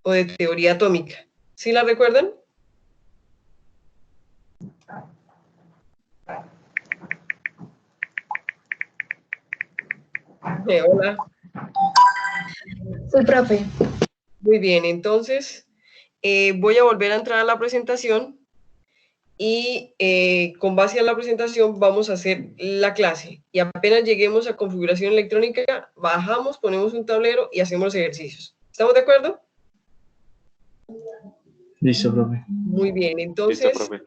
o de teoría atómica. ¿Sí la recuerdan? Hola. Sí, profe. Muy bien, entonces voy a volver a entrar a la presentación y con base a la presentación vamos a hacer la clase. Y apenas lleguemos a configuración electrónica, bajamos, ponemos un tablero y hacemos los ejercicios. ¿Estamos de acuerdo? Listo, profe. Muy bien, Listo, entonces profe.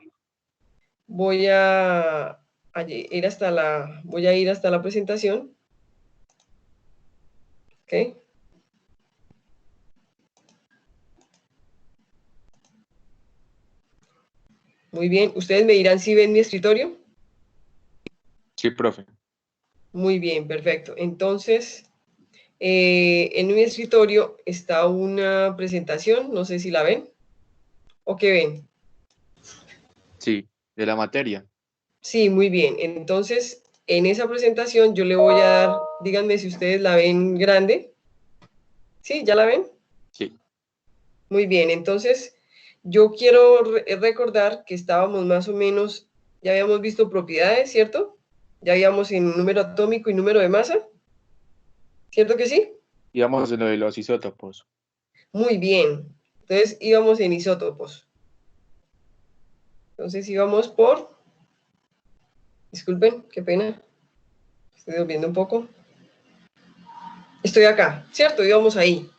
voy a ir hasta la presentación. ¿Ok? Muy bien, ustedes me dirán si ven mi escritorio. Sí, profe. Muy bien, perfecto. Entonces, en mi escritorio está una presentación, no sé si la ven o qué ven. Sí, de la materia. Sí, muy bien. Entonces, en esa presentación yo le voy a dar, díganme si ustedes la ven grande. ¿Sí? ¿Ya la ven? Sí. Muy bien, entonces yo quiero recordar que estábamos más o menos, ya habíamos visto propiedades, ¿cierto? Ya habíamos en número atómico y número de masa, ¿cierto que sí? Íbamos en lo de los isótopos. Muy bien, entonces íbamos en isótopos. Entonces íbamos por, disculpen, qué pena, estoy durmiendo un poco. Estoy acá, ¿cierto? Íbamos ahí.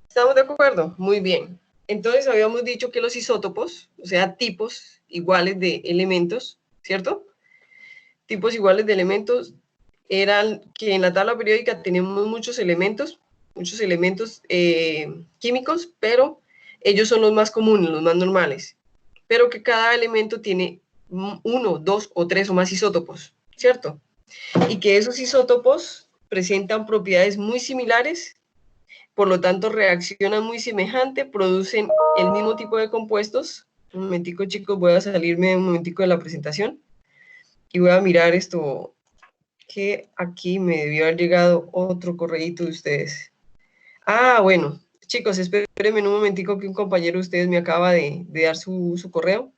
¿Estamos de acuerdo? Muy bien. Entonces habíamos dicho que los isótopos, o sea, tipos iguales de elementos, ¿cierto? Tipos iguales de elementos eran que en la tabla periódica tenemos muchos elementos químicos, pero ellos son los más comunes, los más normales. Pero que cada elemento tiene uno, dos o tres o más isótopos, ¿cierto? Y que esos isótopos presentan propiedades muy similares, por lo tanto reaccionan muy semejante, producen el mismo tipo de compuestos. Un momentico, chicos, voy a salirme un momentico de la presentación y voy a mirar esto, que aquí me debió haber llegado otro correíto de ustedes. Ah, bueno, chicos, espérenme un momentico que un compañero de ustedes me acaba de dar su correo.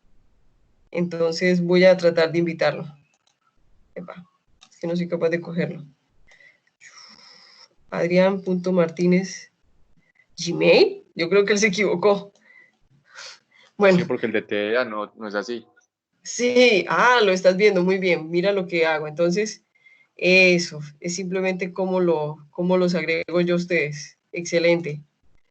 Entonces voy a tratar de invitarlo. Epa, es que no soy capaz de cogerlo. Adrián.martínez Gmail. Yo creo que él se equivocó. Bueno. Sí, porque el de TDA no es así. Sí, lo estás viendo muy bien. Mira lo que hago. Entonces, eso es simplemente cómo los agrego yo a ustedes. Excelente.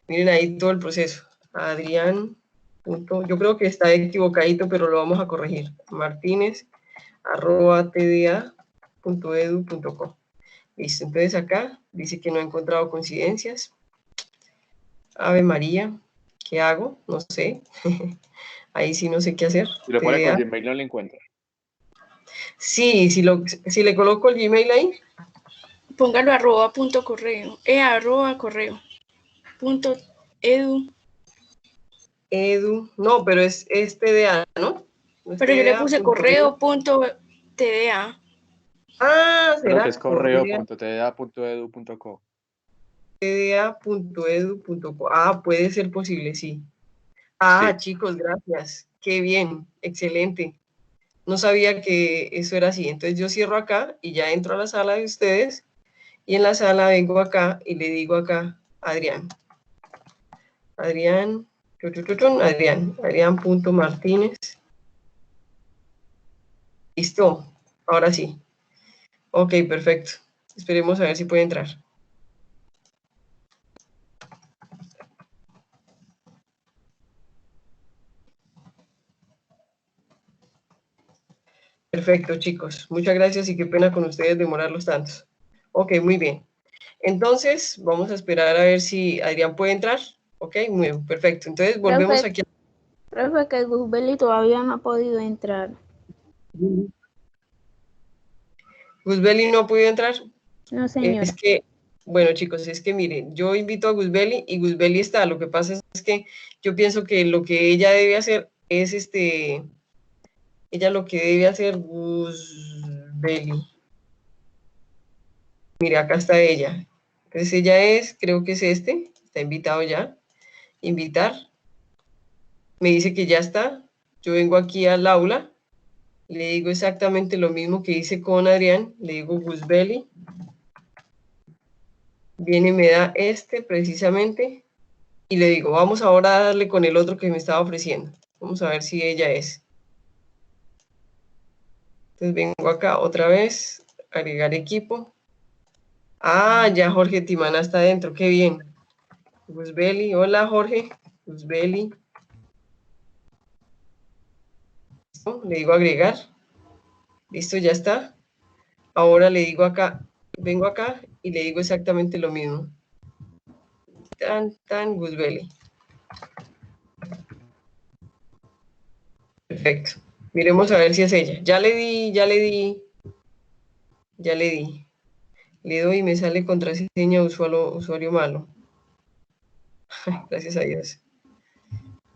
Miren ahí todo el proceso. Adrián. Yo creo que está equivocadito, pero lo vamos a corregir. martinez@tda.edu.co. Listo. Entonces acá dice que no ha encontrado coincidencias. Ave María. ¿Qué hago? No sé. Ahí sí no sé qué hacer. Si lo pone con TDA. Gmail no lo encuentra. Sí, si le coloco el Gmail ahí. Póngalo @correo. @correo. .edu. No, pero es TDA, ¿no? No es Pero yo le puse TDA.edu. correo.tda. Creo que Será es correo.tda.edu.co. TDA.edu.co. Puede ser posible, sí. Sí. Chicos, gracias. Qué bien, excelente. No sabía que eso era así. Entonces yo cierro acá y ya entro a la sala de ustedes y en la sala vengo acá y le digo acá, Adrián. Adrián.martínez. Listo. Ahora sí. Ok, perfecto. Esperemos a ver si puede entrar. Perfecto, chicos. Muchas gracias y qué pena con ustedes demorarlos tantos. Ok, muy bien. Entonces, vamos a esperar a ver si Adrián puede entrar. Ok, muy bien, perfecto. Entonces, volvemos aquí. Profe, que Guzbeli todavía no ha podido entrar. ¿Guzbeli no ha podido entrar? No, señora. Es que, bueno, chicos, es que miren, yo invito a Guzbeli y Guzbeli está. Lo que pasa es que yo pienso que lo que ella debe hacer es ella lo que debe hacer, Guzbeli. Mira, acá está ella. Entonces ella creo que es está invitado ya. invitar. Me dice que ya está. Yo vengo aquí al aula. Le digo exactamente lo mismo que hice con Adrián. Le digo Guzbeli. Viene y me da este precisamente. Y le digo, vamos ahora a darle con el otro que me estaba ofreciendo. Vamos a ver si ella es. Entonces vengo acá otra vez. Agregar equipo. Ah, ya Jorge Timana está dentro. Qué bien. Guzbeli. Hola Jorge. Guzbeli. Le digo agregar. Listo, ya está. Ahora le digo acá, vengo acá y le digo exactamente lo mismo. Tan, Guzbeli. Perfecto. Miremos a ver si es ella. Ya le di. Le doy y me sale contraseña usuario malo. Gracias a Dios.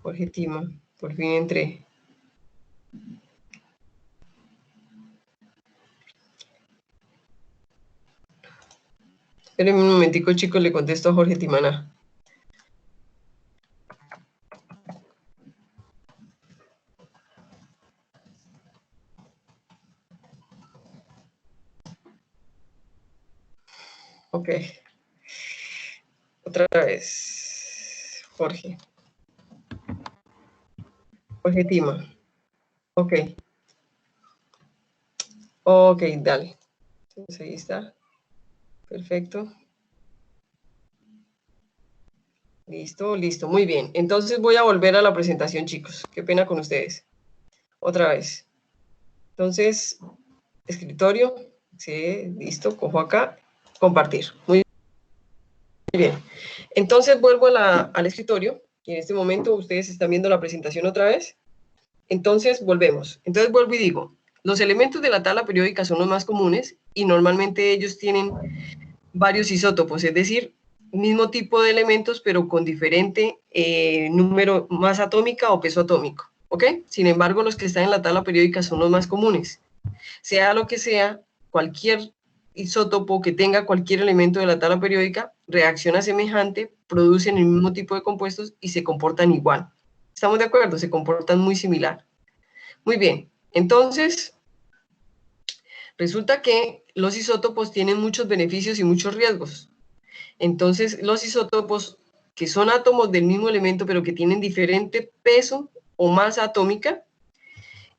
Jorge Tima, por fin entré. Espérenme un momentico, chicos, le contesto a Jorge Timana. Ok. Otra vez. Jorge Tima. Ok. Ok, dale. Entonces ahí está. Perfecto. Listo, muy bien. Entonces voy a volver a la presentación, chicos. Qué pena con ustedes. Otra vez. Entonces, escritorio. Sí, listo. Cojo acá. Compartir. Muy bien. Entonces vuelvo al escritorio. Y en este momento ustedes están viendo la presentación otra vez. Entonces volvemos. Entonces vuelvo y digo, los elementos de la tabla periódica son los más comunes y normalmente ellos tienen varios isótopos, es decir, mismo tipo de elementos, pero con diferente número, masa atómica o peso atómico, ¿ok? Sin embargo, los que están en la tabla periódica son los más comunes. Sea lo que sea, cualquier isótopo que tenga cualquier elemento de la tabla periódica reacciona semejante, producen el mismo tipo de compuestos y se comportan igual. ¿Estamos de acuerdo? Se comportan muy similar. Muy bien, entonces resulta que los isótopos tienen muchos beneficios y muchos riesgos. Entonces, los isótopos que son átomos del mismo elemento, pero que tienen diferente peso o masa atómica,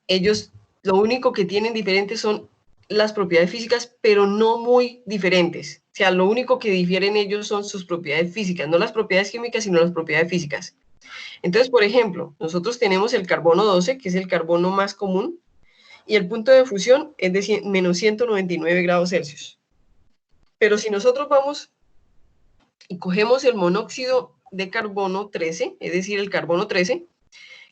ellos lo único que tienen diferente son las propiedades físicas, pero no muy diferentes. O sea, lo único que difieren ellos son sus propiedades físicas, no las propiedades químicas, sino las propiedades físicas. Entonces, por ejemplo, nosotros tenemos el carbono 12, que es el carbono más común, y el punto de fusión es de menos 199 grados Celsius. Pero si nosotros vamos y cogemos el monóxido de carbono 13, es decir, el carbono 13,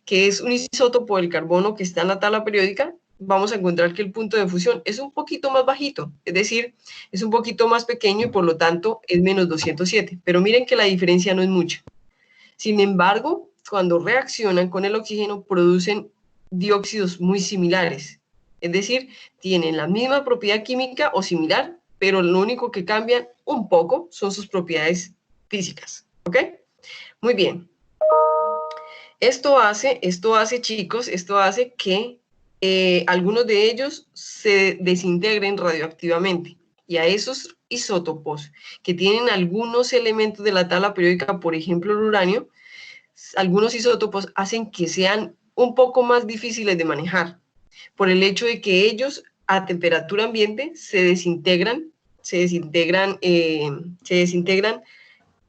que es un isótopo del carbono que está en la tabla periódica, vamos a encontrar que el punto de fusión es un poquito más bajito, es decir, es un poquito más pequeño y por lo tanto es menos 207. Pero miren que la diferencia no es mucha. Sin embargo, cuando reaccionan con el oxígeno, producen dióxidos muy similares. Es decir, tienen la misma propiedad química o similar, pero lo único que cambian un poco son sus propiedades físicas. ¿Ok? Muy bien. Esto hace, chicos, esto hace que algunos de ellos se desintegren radioactivamente. Y a esos isótopos que tienen algunos elementos de la tabla periódica, por ejemplo el uranio, algunos isótopos hacen que sean un poco más difíciles de manejar, por el hecho de que ellos a temperatura ambiente se desintegran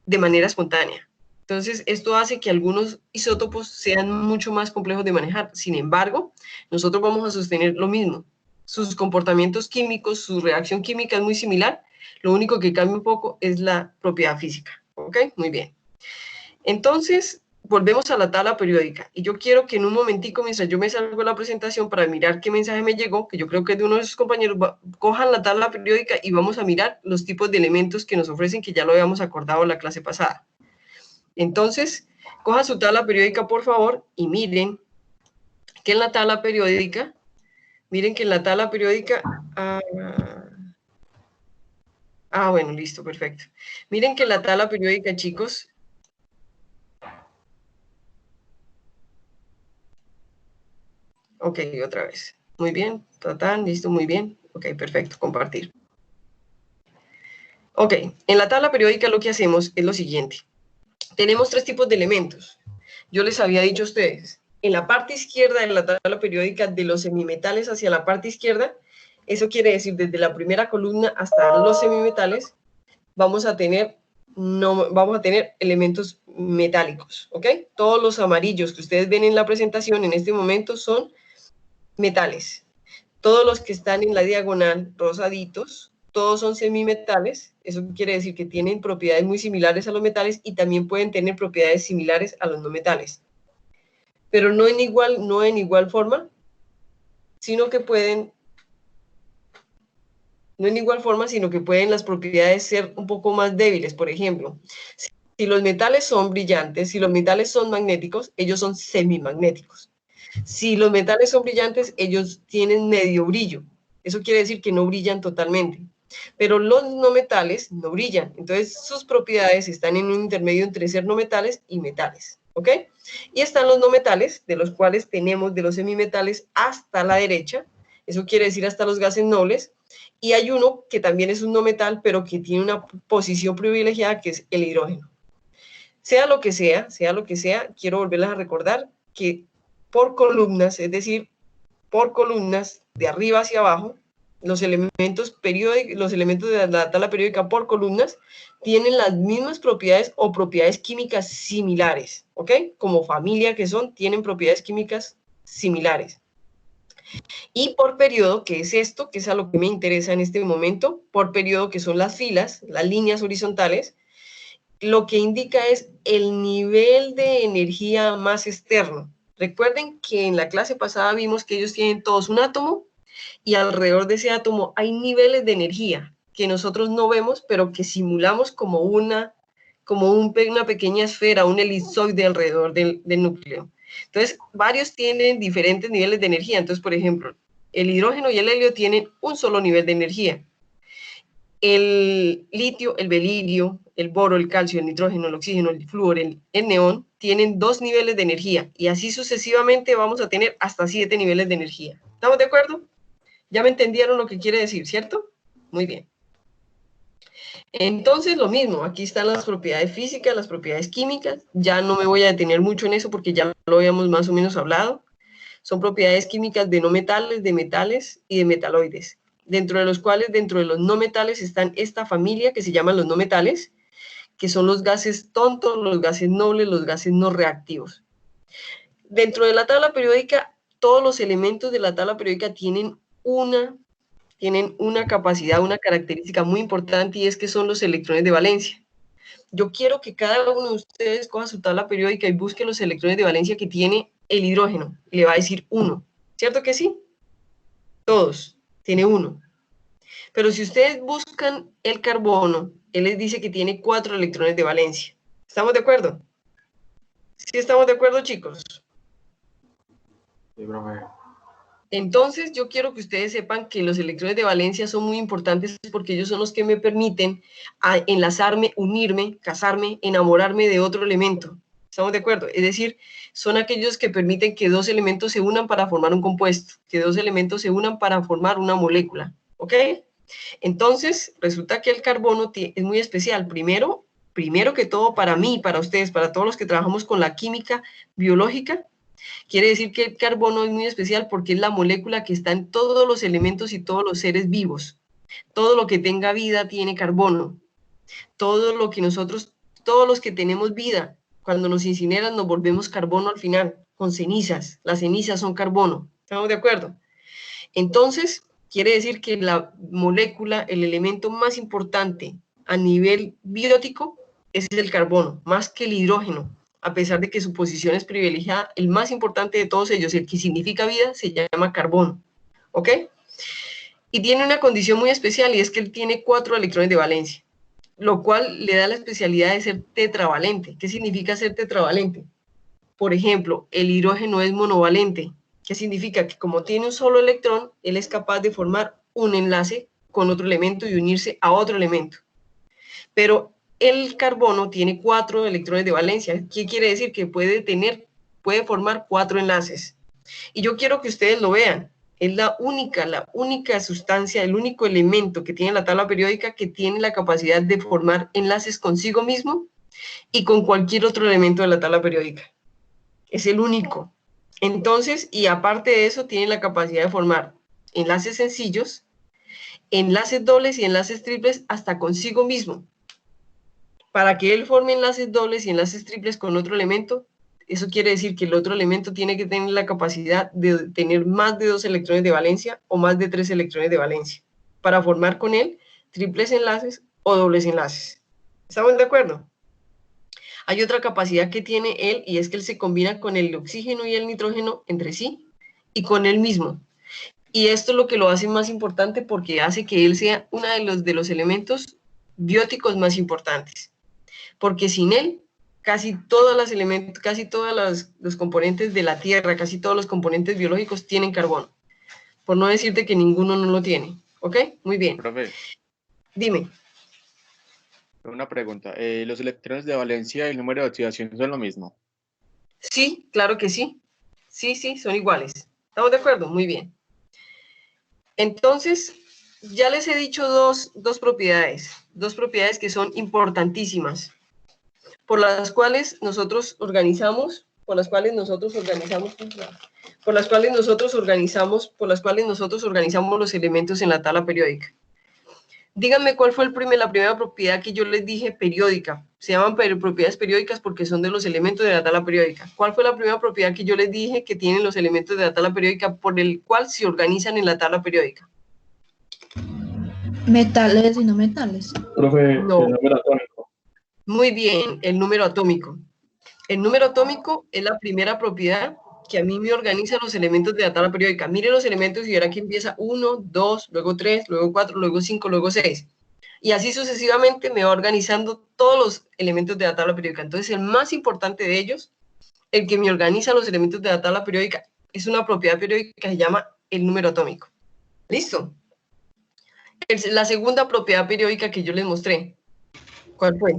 de manera espontánea. Entonces, esto hace que algunos isótopos sean mucho más complejos de manejar. Sin embargo, nosotros vamos a sostener lo mismo. Sus comportamientos químicos, su reacción química es muy similar. Lo único que cambia un poco es la propiedad física. ¿Ok? Muy bien. Entonces, volvemos a la tabla periódica. Y yo quiero que en un momentico, mientras yo me salgo de la presentación para mirar qué mensaje me llegó, que yo creo que es de uno de sus compañeros, cojan la tabla periódica y vamos a mirar los tipos de elementos que nos ofrecen, que ya lo habíamos acordado en la clase pasada. Entonces, coja su tabla periódica, por favor, y miren que en la tabla periódica, bueno, listo, perfecto. Miren que en la tabla periódica, chicos, Ok, otra vez. Muy bien, tatán, listo, muy bien. Ok, perfecto, compartir. Ok, en la tabla periódica lo que hacemos es lo siguiente. Tenemos 3 tipos de elementos. Yo les había dicho a ustedes, en la parte izquierda de la tabla periódica de los semimetales hacia la parte izquierda, eso quiere decir desde la primera columna hasta los semimetales, vamos a tener elementos metálicos, ¿ok? Todos los amarillos que ustedes ven en la presentación en este momento son metales. Todos los que están en la diagonal, rosaditos, todos son semimetales. Eso quiere decir que tienen propiedades muy similares a los metales y también pueden tener propiedades similares a los no metales. Pero no en igual forma, sino que pueden las propiedades ser un poco más débiles. Por ejemplo, si los metales son brillantes, si los metales son magnéticos, ellos son semimagnéticos. Si los metales son brillantes, ellos tienen medio brillo. Eso quiere decir que no brillan totalmente. Pero los no metales no brillan. Entonces, sus propiedades están en un intermedio entre ser no metales y metales. ¿Ok? Y están los no metales, de los cuales tenemos de los semimetales hasta la derecha. Eso quiere decir hasta los gases nobles. Y hay uno que también es un no metal, pero que tiene una posición privilegiada, que es el hidrógeno. Sea lo que sea, quiero volverles a recordar que por columnas, es decir, por columnas de arriba hacia abajo, los elementos de la tabla periódica por columnas tienen las mismas propiedades o propiedades químicas similares, ¿ok? Como familia que son, tienen propiedades químicas similares. Y por periodo, que es esto, que es a lo que me interesa en este momento, por periodo, que son las filas, las líneas horizontales, lo que indica es el nivel de energía más externo. Recuerden que en la clase pasada vimos que ellos tienen todos un átomo y alrededor de ese átomo hay niveles de energía que nosotros no vemos, pero que simulamos como una pequeña esfera, un elipsoide alrededor del núcleo. Entonces, varios tienen diferentes niveles de energía. Entonces, por ejemplo, el hidrógeno y el helio tienen un solo nivel de energía. El litio, el berilio, el boro, el calcio, el nitrógeno, el oxígeno, el flúor, el neón, tienen 2 niveles de energía. Y así sucesivamente vamos a tener hasta 7 niveles de energía. ¿Estamos de acuerdo? Ya me entendieron lo que quiere decir, ¿cierto? Muy bien. Entonces, lo mismo, aquí están las propiedades físicas, las propiedades químicas. Ya no me voy a detener mucho en eso porque ya lo habíamos más o menos hablado. Son propiedades químicas de no metales, de metales y de metaloides, dentro de los cuales, dentro de los no metales, están esta familia que se llaman los no metales, que son los gases tontos, los gases nobles, los gases no reactivos. Dentro de la tabla periódica, todos los elementos de la tabla periódica tienen una capacidad, una característica muy importante, y es que son los electrones de valencia. Yo quiero que cada uno de ustedes coja su tabla periódica y busque los electrones de valencia que tiene el hidrógeno. Le va a decir 1. ¿Cierto que sí? Todos. Tiene 1. Pero si ustedes buscan el carbono, él les dice que tiene 4 electrones de valencia. ¿Estamos de acuerdo? ¿Sí estamos de acuerdo, chicos? Sí, profe. Entonces, yo quiero que ustedes sepan que los electrones de valencia son muy importantes porque ellos son los que me permiten enlazarme, unirme, casarme, enamorarme de otro elemento. ¿Estamos de acuerdo? Es decir, son aquellos que permiten que 2 elementos se unan para formar un compuesto, que 2 elementos se unan para formar una molécula. ¿Ok? Entonces, resulta que el carbono es muy especial. Primero que todo, para mí, para ustedes, para todos los que trabajamos con la química biológica, quiere decir que el carbono es muy especial porque es la molécula que está en todos los elementos y todos los seres vivos. Todo lo que tenga vida tiene carbono. Todos los que tenemos vida, cuando nos incineran nos volvemos carbono al final, con cenizas. Las cenizas son carbono. ¿Estamos de acuerdo? Entonces, quiere decir que la molécula, el elemento más importante a nivel biótico es el carbono, más que el hidrógeno. A pesar de que su posición es privilegiada, el más importante de todos ellos, el que significa vida, se llama carbono. ¿Ok? Y tiene una condición muy especial, y es que él tiene 4 electrones de valencia, lo cual le da la especialidad de ser tetravalente. ¿Qué significa ser tetravalente? Por ejemplo, el hidrógeno es monovalente. ¿Qué significa? Que como tiene un solo electrón, él es capaz de formar un enlace con otro elemento y unirse a otro elemento. Pero el carbono tiene 4 electrones de valencia. ¿Qué quiere decir? Que puede formar 4 enlaces. Y yo quiero que ustedes lo vean. Es la única sustancia, el único elemento que tiene la tabla periódica que tiene la capacidad de formar enlaces consigo mismo y con cualquier otro elemento de la tabla periódica. Es el único. Entonces, y aparte de eso, tiene la capacidad de formar enlaces sencillos, enlaces dobles y enlaces triples hasta consigo mismo. Para que él forme enlaces dobles y enlaces triples con otro elemento, eso quiere decir que el otro elemento tiene que tener la capacidad de tener más de 2 electrones de valencia o más de 3 electrones de valencia para formar con él triples enlaces o dobles enlaces. ¿Estamos de acuerdo? Hay otra capacidad que tiene él y es que él se combina con el oxígeno y el nitrógeno entre sí y con él mismo. Y esto es lo que lo hace más importante porque hace que él sea uno de los elementos bióticos más importantes. Porque sin él, casi todos los componentes de la Tierra, casi todos los componentes biológicos tienen carbono. Por no decirte que ninguno no lo tiene. ¿Ok? Muy bien. Profe, Dime. una pregunta. ¿Los electrones de valencia y el número de oxidación son lo mismo? Sí, claro que sí. Sí, son iguales. ¿Estamos de acuerdo? Muy bien. Entonces, ya les he dicho dos propiedades que son importantísimas, por las cuales nosotros organizamos los elementos en la tabla periódica. Díganme cuál fue la primera propiedad que yo les dije periódica. Se llaman propiedades periódicas porque son de los elementos de la tabla periódica. ¿Cuál fue la primera propiedad que yo les dije que tienen los elementos de la tabla periódica por el cual se organizan en la tabla periódica? Metales y no metales. Profe, No. el número atómico. Muy bien, el número atómico. El número atómico es la primera propiedad que a mí me organiza los elementos de la tabla periódica. Mire los elementos y verá que empieza 1, 2, luego 3, luego 4, luego 5, luego 6. Y así sucesivamente me va organizando todos los elementos de la tabla periódica. Entonces, el más importante de ellos, el que me organiza los elementos de la tabla periódica, es una propiedad periódica que se llama el número atómico. ¿Listo? La segunda propiedad periódica que yo les mostré, ¿cuál fue?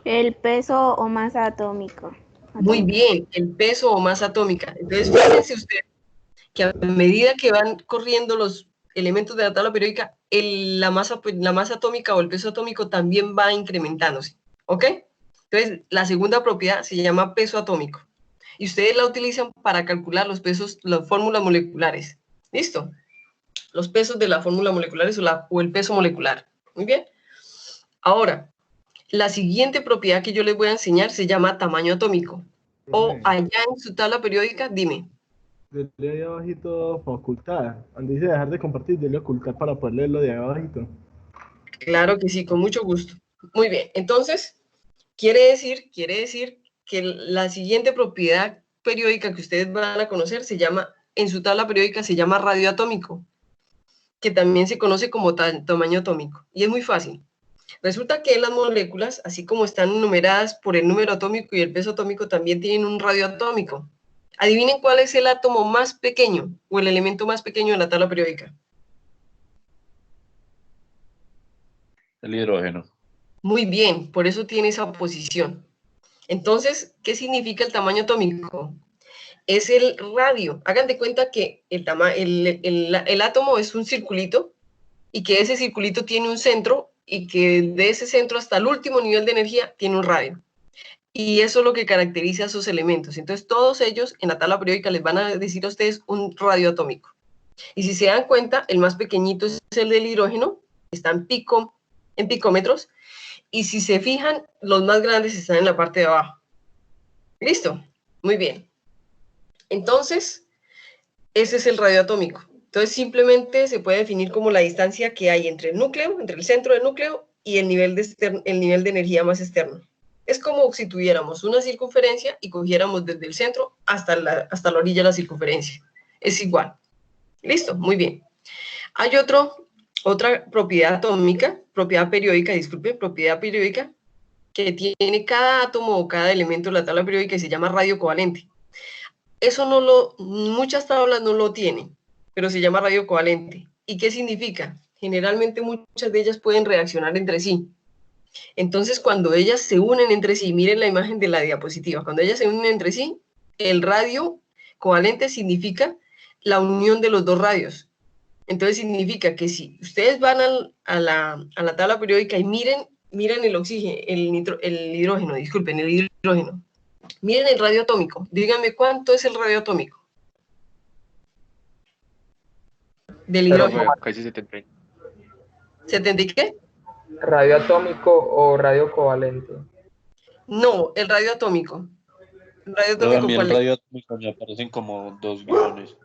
El peso o masa atómico. Muy bien, el peso o masa atómica. Entonces, fíjense ustedes que a medida que van corriendo los elementos de la tabla periódica, la masa atómica o el peso atómico también va incrementándose. ¿Ok? Entonces, la segunda propiedad se llama peso atómico. Y ustedes la utilizan para calcular los pesos, las fórmulas moleculares. ¿Listo? Los pesos de las fórmulas moleculares o el peso molecular. Muy bien. Ahora, la siguiente propiedad que yo les voy a enseñar se llama tamaño atómico. O allá en su tabla periódica, dime. Dele ahí abajito para ocultar. Cuando dice dejar de compartir, dele ocultar para poder leerlo de ahí abajito. Claro que sí, con mucho gusto. Muy bien, entonces, quiere decir que la siguiente propiedad periódica que ustedes van a conocer se llama, en su tabla periódica se llama radioatómico, que también se conoce como tamaño atómico. Y es muy fácil. Resulta que las moléculas, así como están numeradas por el número atómico y el peso atómico, también tienen un radioatómico. Adivinen cuál es el átomo más pequeño o el elemento más pequeño de la tabla periódica. El hidrógeno. Muy bien, por eso tiene esa posición. Entonces, ¿qué significa el tamaño atómico? Es el radio. Hagan de cuenta que el átomo es un circulito y que ese circulito tiene un centro y que de ese centro hasta el último nivel de energía tiene un radio. Y eso es lo que caracteriza a esos elementos. Entonces, todos ellos en la tabla periódica les van a decir a ustedes un radio atómico. Y si se dan cuenta, el más pequeñito es el del hidrógeno, está en picómetros, y si se fijan, los más grandes están en la parte de abajo. ¿Listo? Muy bien. Entonces, ese es el radio atómico. Entonces, simplemente se puede definir como la distancia que hay entre el núcleo, entre el centro del núcleo y el nivel de energía más externo. Es como si tuviéramos una circunferencia y cogiéramos desde el centro hasta la orilla de la circunferencia. Es igual. ¿Listo? Muy bien. Hay otra propiedad periódica, que tiene cada átomo o cada elemento de la tabla periódica y se llama radio covalente. Eso muchas tablas no lo tienen, pero se llama radio covalente. ¿Y qué significa? Generalmente muchas de ellas pueden reaccionar entre sí. Entonces, cuando ellas se unen entre sí, miren la imagen de la diapositiva, cuando ellas se unen entre sí, el radio Covalente significa la unión de los dos radios. Entonces significa que si ustedes van a la tabla periódica y miren el oxígeno, el hidrógeno, disculpen, el hidrógeno. Miren el radio atómico. Díganme cuánto es el radio atómico del hidrógeno. Profe, casi 70. ¿70 y qué? ¿Radio atómico o radio covalente? No, el radio atómico. El radio Pero a atómico, mí el ¿cuál es? radio atómico me aparecen como 2 millones.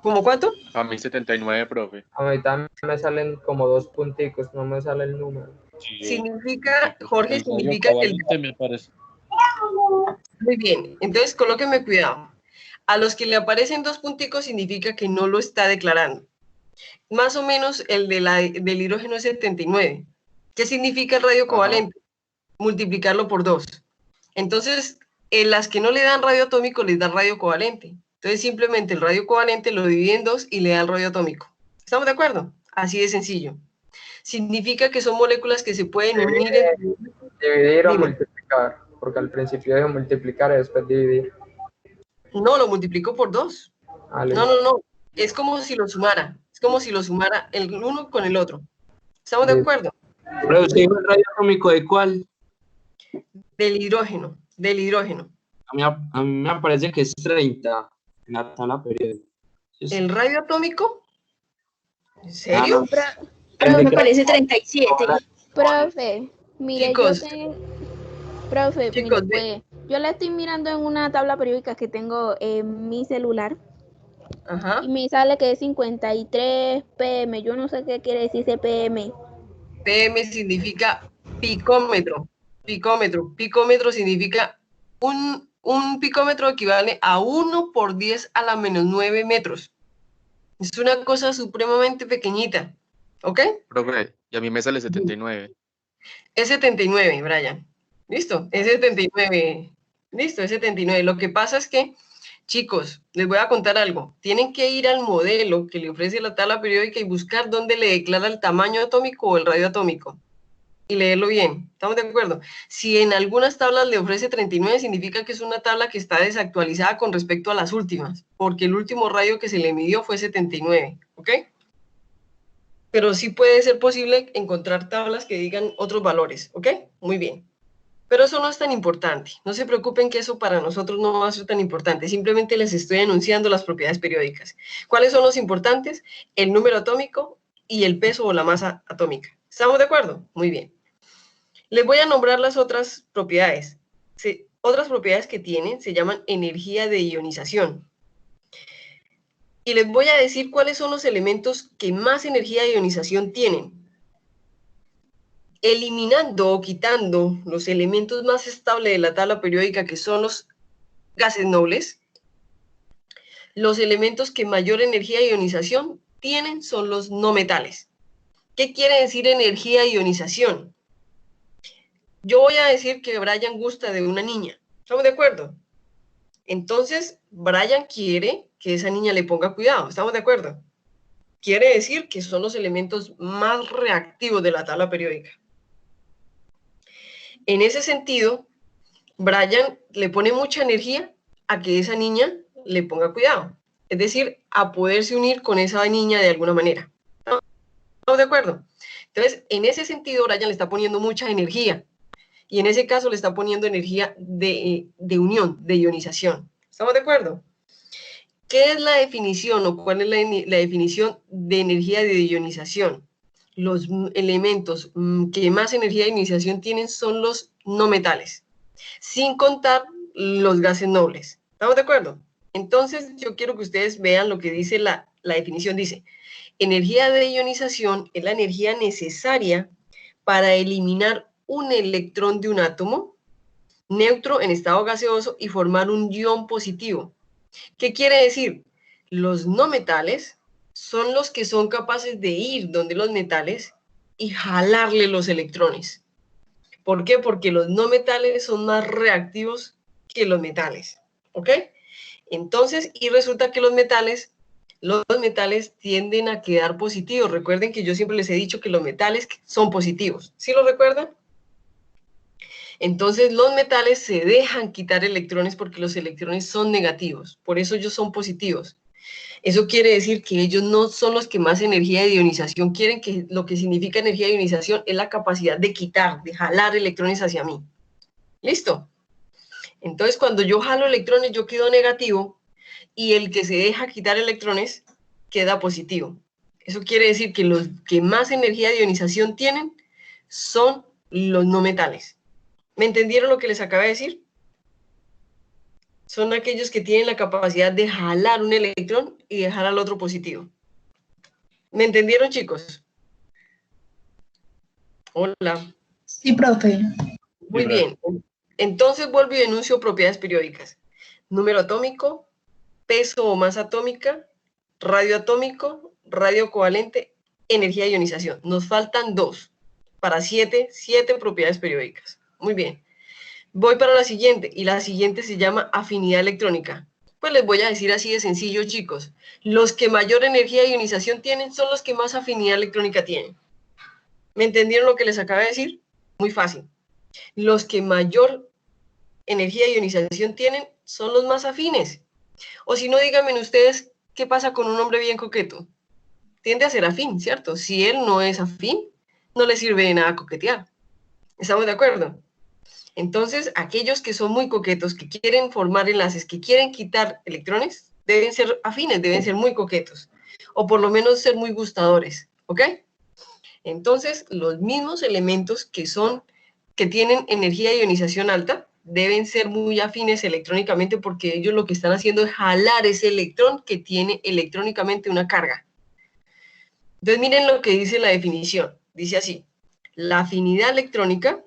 ¿Cómo cuánto? A mí 79, profe. A mí también me salen como 2 punticos, no me sale el número. Sí, Significa, Jorge, el radio significa que el... covalente me aparece. Muy bien, entonces colóquenme cuidado. A los que le aparecen 2 punticos significa que no lo está declarando. Más o menos el del hidrógeno es 79. ¿Qué significa el radio covalente? Multiplicarlo por 2. Entonces, en las que no le dan radio atómico, les dan radio covalente. Entonces, simplemente el radio covalente lo divide en 2 y le da el radio atómico. ¿Estamos de acuerdo? Así de sencillo. Significa que son moléculas que se pueden unir. Dividir o Dime. multiplicar, porque al principio dije multiplicar y después dividir. No, lo multiplico por 2. Ah, No, listo. no, no. Es como si lo sumara. Es como si lo sumara el uno con el otro. ¿Estamos de Listo. acuerdo? Pero usted dijo el radio atómico de cuál? Del hidrógeno. Del hidrógeno. A mí me parece que es 30 en la tabla periódica. ¿Sí? ¿El radio atómico? ¿En serio? Pero me parece 37. Profe, mire, Chicos. Profe, Chicos, mire, pues, yo la estoy mirando en una tabla periódica que tengo en mi celular Ajá. y me sale que es 53 pm. Yo no sé qué quiere decir ese pm. PM significa picómetro. Picómetro. Picómetro significa un picómetro equivale a 1 por 10 a la menos 9 metros. Es una cosa supremamente pequeñita. ¿Ok? Profe, y a mí me sale 79. Es 79, Brian. ¿Listo? Es 79. Listo, es 79. Lo que pasa es que, chicos, les voy a contar algo. Tienen que ir al modelo que le ofrece la tabla periódica y buscar dónde le declara el tamaño atómico o el radio atómico. Y leerlo bien. ¿Estamos de acuerdo? Si en algunas tablas le ofrece 39, significa que es una tabla que está desactualizada con respecto a las últimas, porque el último radio que se le midió fue 79. ¿Ok? Pero sí puede ser posible encontrar tablas que digan otros valores. ¿Ok? Muy bien. Pero eso no es tan importante. No se preocupen que eso para nosotros no va a ser tan importante. Simplemente les estoy anunciando las propiedades periódicas. ¿Cuáles son los importantes? El número atómico y el peso o la masa atómica. ¿Estamos de acuerdo? Muy bien. Les voy a nombrar las otras propiedades. Otras propiedades que tienen se llaman energía de ionización. Y les voy a decir cuáles son los elementos que más energía de ionización tienen. Eliminando o quitando los elementos más estables de la tabla periódica, que son los gases nobles, los elementos que mayor energía de ionización tienen son los no metales. ¿Qué quiere decir energía de ionización? Yo voy a decir que Brian gusta de una niña. ¿Estamos de acuerdo? Entonces, Brian quiere que esa niña le ponga cuidado. ¿Estamos de acuerdo? Quiere decir que son los elementos más reactivos de la tabla periódica. En ese sentido, Brian le pone mucha energía a que esa niña le ponga cuidado. Es decir, a poderse unir con esa niña de alguna manera. ¿Estamos de acuerdo? Entonces, en ese sentido, Brian le está poniendo mucha energía. Y en ese caso le está poniendo energía de unión, de ionización. ¿Estamos de acuerdo? ¿Qué es la definición o cuál es la definición de energía de ionización? Los elementos que más energía de ionización tienen son los no metales, sin contar los gases nobles. ¿Estamos de acuerdo? Entonces, yo quiero que ustedes vean lo que dice la definición. Dice, energía de ionización es la energía necesaria para eliminar un electrón de un átomo neutro en estado gaseoso y formar un ion positivo. ¿Qué quiere decir? Los no metales son los que son capaces de ir donde los metales y jalarle los electrones. ¿Por qué? Porque los no metales son más reactivos que los metales. ¿Ok? Entonces, y resulta que los metales tienden a quedar positivos. Recuerden que yo siempre les he dicho que los metales son positivos. ¿Sí lo recuerdan? Entonces los metales se dejan quitar electrones porque los electrones son negativos, por eso ellos son positivos. Eso quiere decir que ellos no son los que más energía de ionización quieren, que lo que significa energía de ionización es la capacidad de quitar, de jalar electrones hacia mí. ¿Listo? Entonces cuando yo jalo electrones yo quedo negativo y el que se deja quitar electrones queda positivo. Eso quiere decir que los que más energía de ionización tienen son los no metales. ¿Me entendieron lo que les acabo de decir? Son aquellos que tienen la capacidad de jalar un electrón y dejar al otro positivo. ¿Me entendieron, chicos? Hola. Sí, profe. Muy bien. Entonces vuelvo y enuncio propiedades periódicas. Número atómico, peso o masa atómica, radio atómico, radio covalente, energía de ionización. Nos faltan 2 para 7 propiedades periódicas. Muy bien. Voy para la siguiente, y la siguiente se llama afinidad electrónica. Pues les voy a decir así de sencillo, chicos. Los que mayor energía de ionización tienen son los que más afinidad electrónica tienen. ¿Me entendieron lo que les acabo de decir? Muy fácil. Los que mayor energía de ionización tienen son los más afines. O si no, díganme ustedes, ¿qué pasa con un hombre bien coqueto? Tiende a ser afín, ¿cierto? Si él no es afín, no le sirve de nada coquetear. ¿Estamos de acuerdo? Entonces, aquellos que son muy coquetos, que quieren formar enlaces, que quieren quitar electrones, deben ser afines, deben ser muy coquetos, o por lo menos ser muy gustadores, ¿ok? Entonces, los mismos elementos que tienen energía de ionización alta, deben ser muy afines electrónicamente porque ellos lo que están haciendo es jalar ese electrón que tiene electrónicamente una carga. Entonces, miren lo que dice la definición. Dice así, la afinidad electrónica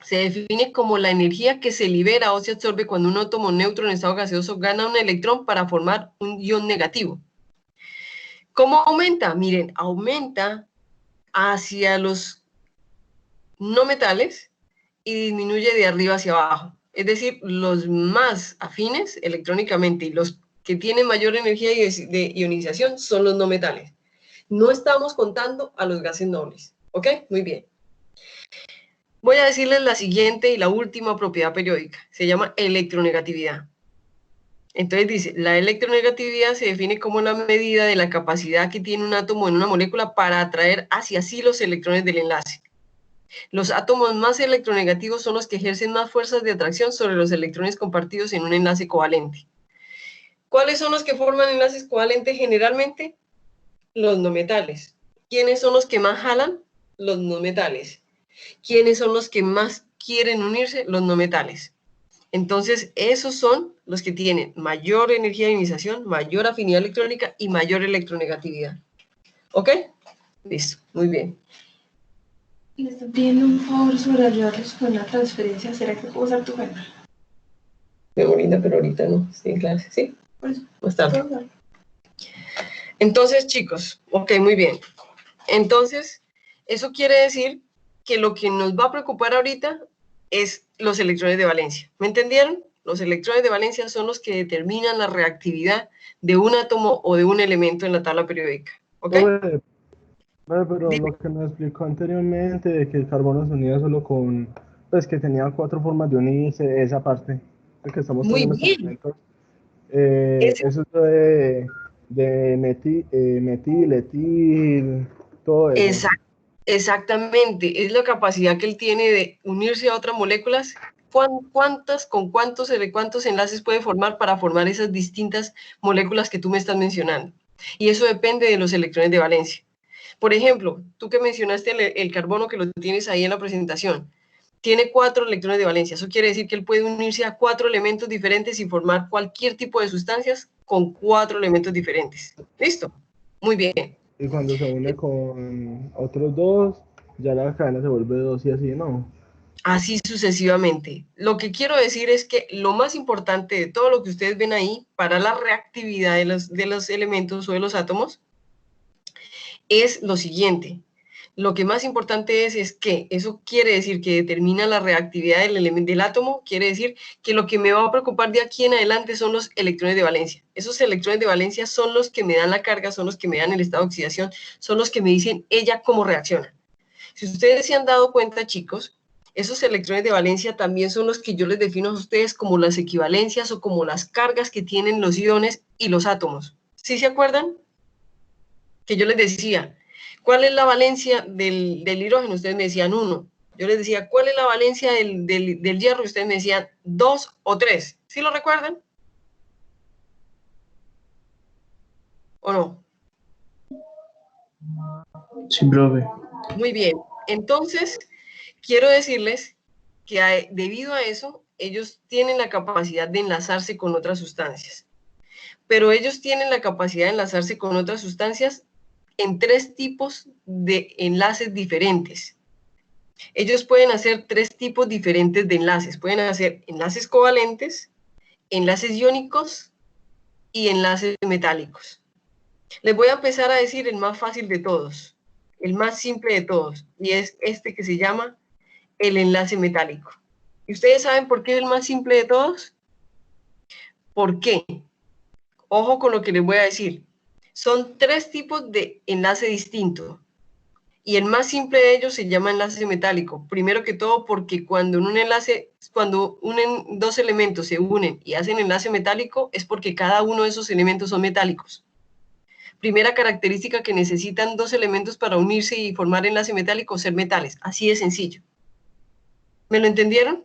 se define como la energía que se libera o se absorbe cuando un átomo neutro en estado gaseoso gana un electrón para formar un ion negativo. ¿Cómo aumenta? Miren, aumenta hacia los no metales y disminuye de arriba hacia abajo. Es decir, los más afines electrónicamente y los que tienen mayor energía de ionización son los no metales. No estamos contando a los gases nobles. ¿Ok? Muy bien. Voy a decirles la siguiente y la última propiedad periódica. Se llama electronegatividad. Entonces dice, la electronegatividad se define como la medida de la capacidad que tiene un átomo en una molécula para atraer hacia sí los electrones del enlace. Los átomos más electronegativos son los que ejercen más fuerzas de atracción sobre los electrones compartidos en un enlace covalente. ¿Cuáles son los que forman enlaces covalentes generalmente? Los no metales. ¿Quiénes son los que más jalan? Los no metales. ¿Quiénes son los que más quieren unirse? Los no metales. Entonces, esos son los que tienen mayor energía de ionización, mayor afinidad electrónica y mayor electronegatividad. ¿Ok? Listo, muy bien. Le estoy pidiendo un favor sobre ayudarles con una transferencia. ¿Será que puedo usar tu cuenta? Qué bonita, pero ahorita no. Estoy en clase, ¿sí? Por eso. Más tarde. Entonces, chicos, ok, muy bien. Entonces, eso quiere decir que lo que nos va a preocupar ahorita es los electrones de valencia. ¿Me entendieron? Los electrones de valencia son los que determinan la reactividad de un átomo o de un elemento en la tabla periódica. ¿Ok? Pero Dime. lo que nos explicó anteriormente de que el carbono se unía solo con, pues que tenía 4 formas de unirse, esa parte de que estamos Muy teniendo bien. momentos, Ese- eso es de metil, etil, todo eso. Exactamente, es la capacidad que él tiene de unirse a otras moléculas. ¿Cuántos enlaces puede formar para formar esas distintas moléculas que tú me estás mencionando? Y eso depende de los electrones de valencia. Por ejemplo, tú que mencionaste el carbono que lo tienes ahí en la presentación, tiene 4 electrones de valencia. Eso quiere decir que él puede unirse a 4 elementos diferentes y formar cualquier tipo de sustancias con 4 elementos diferentes. ¿Listo? Muy bien. Y cuando se une con otros 2, ya la cadena se vuelve 2 y así, ¿no? Así sucesivamente. Lo que quiero decir es que lo más importante de todo lo que ustedes ven ahí para la reactividad de los elementos o de los átomos es lo siguiente. Lo que más importante es que eso quiere decir que determina la reactividad del átomo, quiere decir que lo que me va a preocupar de aquí en adelante son los electrones de valencia. Esos electrones de valencia son los que me dan la carga, son los que me dan el estado de oxidación, son los que me dicen ella cómo reacciona. Si ustedes se han dado cuenta, chicos, Esos electrones de valencia también son los que yo les defino a ustedes como las equivalencias o como las cargas que tienen los iones y los átomos. ¿Sí se acuerdan? Que yo les decía, ¿cuál es la valencia del hidrógeno? Ustedes me decían 1. Yo les decía, ¿cuál es la valencia del hierro? Ustedes me decían 2 o 3. ¿Sí lo recuerdan? ¿O no? Sí, profe. Muy bien. Entonces, quiero decirles que debido a eso, ellos tienen la capacidad de enlazarse con otras sustancias. Pero ellos tienen la capacidad de enlazarse con otras sustancias en 3 tipos de enlaces diferentes. Ellos pueden hacer 3 tipos diferentes de enlaces. Pueden hacer enlaces covalentes, enlaces iónicos y enlaces metálicos. Les voy a empezar a decir el más fácil de todos, el más simple de todos, y es este que se llama el enlace metálico. ¿Y ustedes saben por qué es el más simple de todos? ¿Por qué? Ojo con lo que les voy a decir. Son 3 tipos de enlace distinto. Y el más simple de ellos se llama enlace metálico. Primero que todo porque cuando dos elementos se unen y hacen enlace metálico es porque cada uno de esos elementos son metálicos. Primera característica que necesitan 2 elementos para unirse y formar enlace metálico, ser metales. Así de sencillo. ¿Me lo entendieron?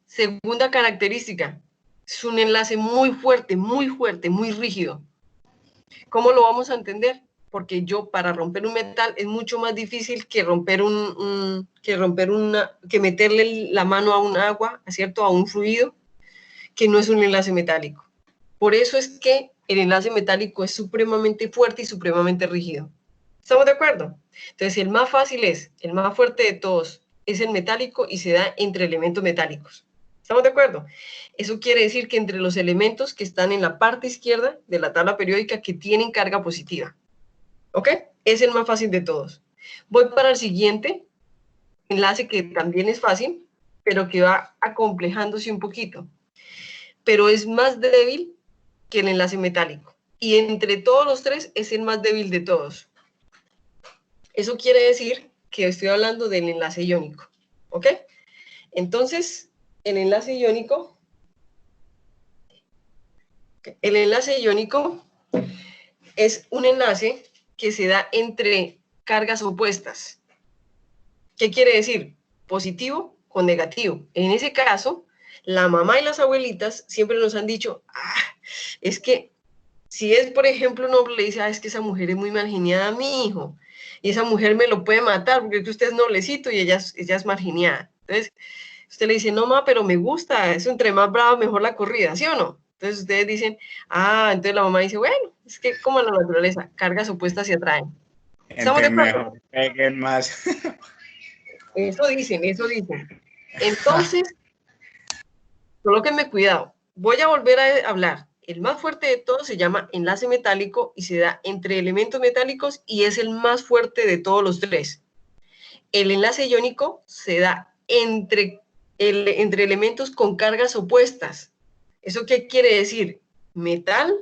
Segunda característica, es un enlace muy fuerte, muy rígido. ¿Cómo lo vamos a entender? Porque para romper un metal es mucho más difícil que que meterle la mano a un agua, ¿cierto? A un fluido, que no es un enlace metálico. Por eso es que el enlace metálico es supremamente fuerte y supremamente rígido. ¿Estamos de acuerdo? Entonces, el más fácil el más fuerte de todos, es el metálico y se da entre elementos metálicos. ¿Estamos de acuerdo? Eso quiere decir que entre los elementos que están en la parte izquierda de la tabla periódica que tienen carga positiva. ¿Ok? Es el más fácil de todos. Voy para el siguiente enlace que también es fácil, pero que va acomplejándose un poquito. Pero es más débil que el enlace metálico. Y entre todos los 3 es el más débil de todos. Eso quiere decir que estoy hablando del enlace iónico. ¿Ok? Entonces, el enlace iónico es un enlace que se da entre cargas opuestas. ¿Qué quiere decir? Positivo con negativo. En ese caso, la mamá y las abuelitas siempre nos han dicho, es que si es, por ejemplo, un hombre le dice, es que esa mujer es muy mal geniada, mi hijo, y esa mujer me lo puede matar porque usted es noblecito y ella es mal geniada. Entonces, usted le dice, no, ma, pero me gusta, eso entre más bravo, mejor la corrida, ¿sí o no? Entonces ustedes dicen, entonces la mamá dice, bueno, es que como en la naturaleza, cargas opuestas se atraen. ¿Estamos de acuerdo? Mejor peguen más. Eso dicen. Entonces, colóquenme cuidado. Voy a volver a hablar. El más fuerte de todos se llama enlace metálico y se da entre elementos metálicos y es el más fuerte de todos los 3. El enlace iónico se da entre elementos con cargas opuestas. ¿Eso qué quiere decir? Metal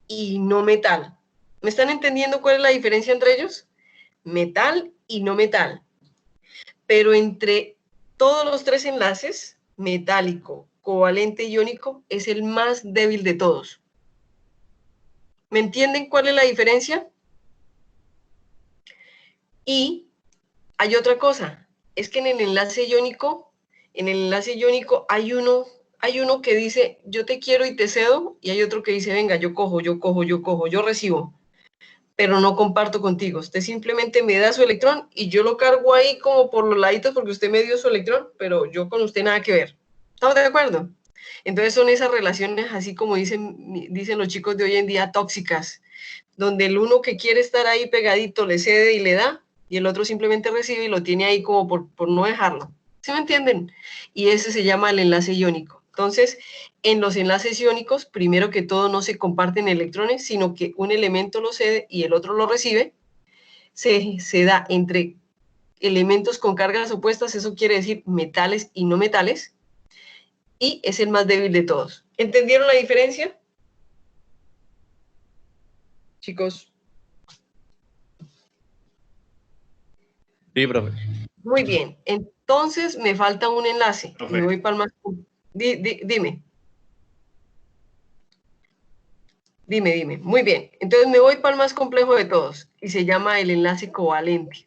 y no metal. ¿Me están entendiendo cuál es la diferencia entre ellos? Metal y no metal. Pero entre todos los 3 enlaces, metálico, covalente y iónico, es el más débil de todos. ¿Me entienden cuál es la diferencia? Y hay otra cosa, es que en el enlace iónico hay uno que dice, yo te quiero y te cedo, y hay otro que dice, venga, yo cojo, yo recibo, pero no comparto contigo. Usted simplemente me da su electrón y yo lo cargo ahí como por los laditos porque usted me dio su electrón, pero yo con usted nada que ver. ¿Estamos de acuerdo? Entonces son esas relaciones, así como dicen los chicos de hoy en día, tóxicas, donde el uno que quiere estar ahí pegadito le cede y le da, y el otro simplemente recibe y lo tiene ahí como por no dejarlo. ¿Sí me entienden? Y ese se llama el enlace iónico. Entonces, en los enlaces iónicos, primero que todo, no se comparten electrones, sino que un elemento lo cede y el otro lo recibe. Se da entre elementos con cargas opuestas, eso quiere decir metales y no metales, y es el más débil de todos. ¿Entendieron la diferencia? Chicos. Sí, profe. Muy bien. Entonces me falta un enlace. Profe. Me voy para el más... Dime. Dime. Muy bien. Entonces me voy para el más complejo de todos y se llama el enlace covalente.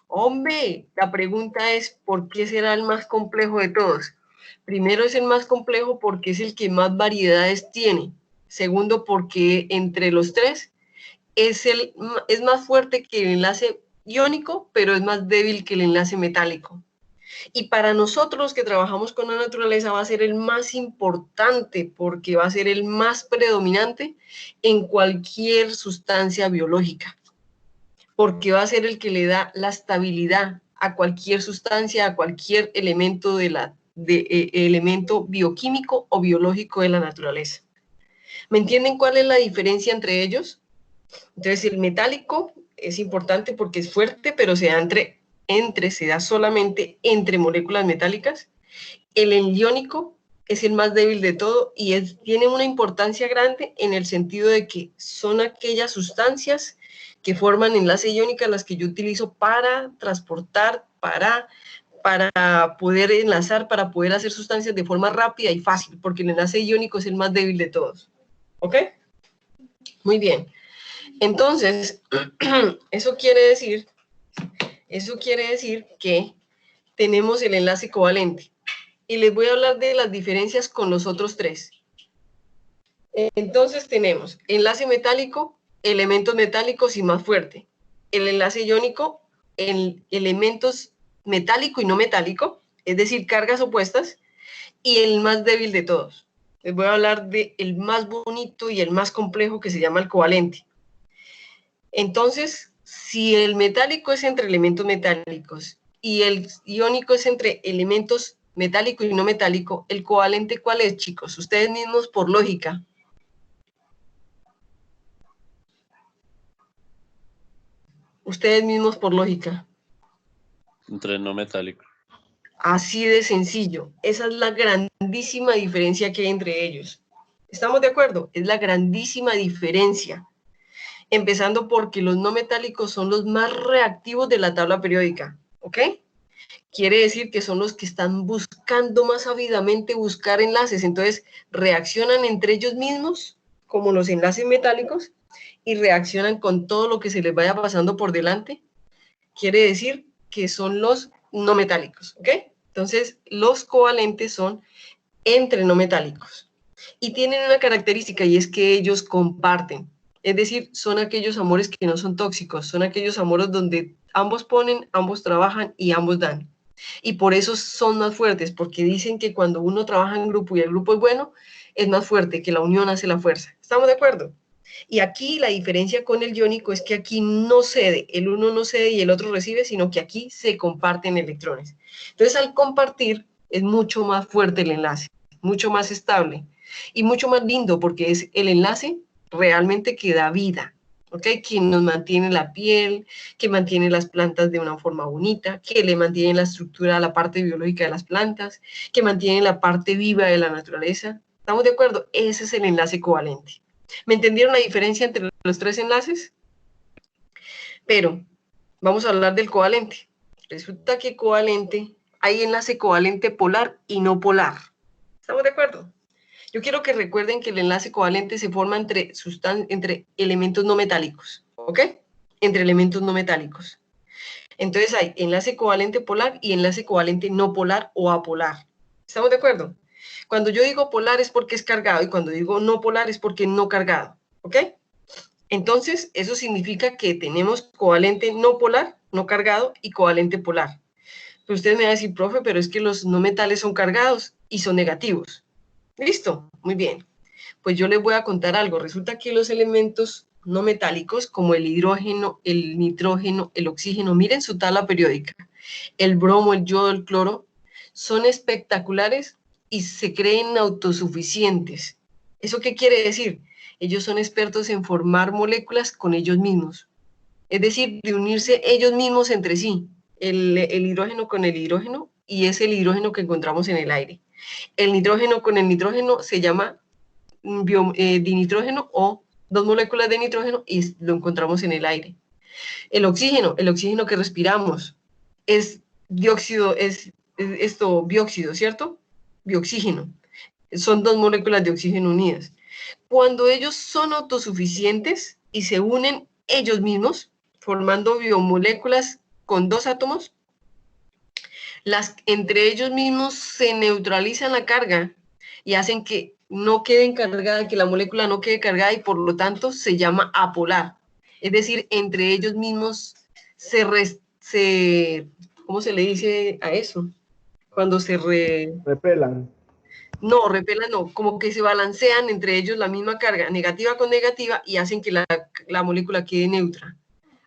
Hombre, la pregunta es, ¿por qué será el más complejo de todos? Primero, es el más complejo porque es el que más variedades tiene. Segundo, porque entre los tres es más fuerte que el enlace iónico, pero es más débil que el enlace metálico. Y para nosotros que trabajamos con la naturaleza va a ser el más importante porque va a ser el más predominante en cualquier sustancia biológica, porque va a ser el que le da la estabilidad a cualquier sustancia, a cualquier elemento elemento bioquímico o biológico de la naturaleza. ¿Me entienden cuál es la diferencia entre ellos? Entonces, el metálico es importante porque es fuerte, pero se da se da solamente entre moléculas metálicas. El iónico es el más débil de todo y tiene una importancia grande en el sentido de que son aquellas sustancias que forman enlace iónica las que yo utilizo para transportar, para poder enlazar, para poder hacer sustancias de forma rápida y fácil, porque el enlace iónico es el más débil de todos. ¿Ok? Muy bien. Entonces, eso quiere decir que tenemos el enlace covalente. Y les voy a hablar de las diferencias con los otros tres. Entonces tenemos enlace metálico, elementos metálicos y más fuerte. El enlace iónico, elementos metálico y no metálico, es decir, cargas opuestas, y el más débil de todos. Les voy a hablar del más bonito y el más complejo que se llama el covalente. Entonces, si el metálico es entre elementos metálicos y el iónico es entre elementos metálico y no metálico, ¿el covalente cuál es, chicos? Ustedes mismos por lógica. Ustedes mismos por lógica. Entre no metálico. Así de sencillo. Esa es la grandísima diferencia que hay entre ellos. ¿Estamos de acuerdo? Es la grandísima diferencia. Empezando porque los no metálicos son los más reactivos de la tabla periódica, ¿ok? Quiere decir que son los que están buscando más ávidamente buscar enlaces, entonces reaccionan entre ellos mismos, como los enlaces metálicos, y reaccionan con todo lo que se les vaya pasando por delante. Quiere decir que son los no metálicos, ¿ok? Entonces, los covalentes son entre no metálicos. Y tienen una característica y es que ellos comparten. Es decir, son aquellos amores que no son tóxicos, son aquellos amores donde ambos ponen, ambos trabajan y ambos dan. Y por eso son más fuertes, porque dicen que cuando uno trabaja en grupo y el grupo es bueno, es más fuerte, que la unión hace la fuerza. ¿Estamos de acuerdo? Y aquí la diferencia con el iónico es que aquí no cede, el uno no cede y el otro recibe, sino que aquí se comparten electrones. Entonces, al compartir es mucho más fuerte el enlace, mucho más estable y mucho más lindo, porque es el enlace realmente que da vida, ¿ok? Que nos mantiene la piel, que mantiene las plantas de una forma bonita, que le mantiene la estructura a la parte biológica de las plantas, que mantiene la parte viva de la naturaleza. ¿Estamos de acuerdo? Ese es el enlace covalente. ¿Me entendieron la diferencia entre los tres enlaces? Pero vamos a hablar del covalente. Resulta que covalente, hay enlace covalente polar y no polar. ¿Estamos de acuerdo? Yo quiero que recuerden que el enlace covalente se forma entre elementos no metálicos, ¿ok? Entre elementos no metálicos. Entonces hay enlace covalente polar y enlace covalente no polar o apolar. ¿Estamos de acuerdo? Cuando yo digo polar es porque es cargado y cuando digo no polar es porque no cargado, ¿ok? Entonces, eso significa que tenemos covalente no polar, no cargado, y covalente polar. Pero usted me va a decir, profe, pero es que los no metales son cargados y son negativos. ¿Listo? Muy bien. Pues yo les voy a contar algo. Resulta que los elementos no metálicos, como el hidrógeno, el nitrógeno, el oxígeno, miren su tabla periódica. El bromo, el yodo, el cloro, son espectaculares y se creen autosuficientes. ¿Eso qué quiere decir? Ellos son expertos en formar moléculas con ellos mismos. Es decir, de unirse ellos mismos entre sí. El hidrógeno con el hidrógeno, y es el hidrógeno que encontramos en el aire. El nitrógeno con el nitrógeno se llama dinitrógeno o dos moléculas de nitrógeno y lo encontramos en el aire. El oxígeno que respiramos, es dióxido, bióxido, ¿cierto? Bioxígeno. Son dos moléculas de oxígeno unidas. Cuando ellos son autosuficientes y se unen ellos mismos, formando biomoléculas con dos átomos, entre ellos mismos se neutralizan la carga y hacen que no queden cargada, que la molécula no quede cargada y por lo tanto se llama apolar. Es decir, entre ellos mismos ¿cómo se le dice a eso? Cuando se repelan. No, repelan no, como que se balancean entre ellos la misma carga, negativa con negativa, y hacen que la molécula quede neutra.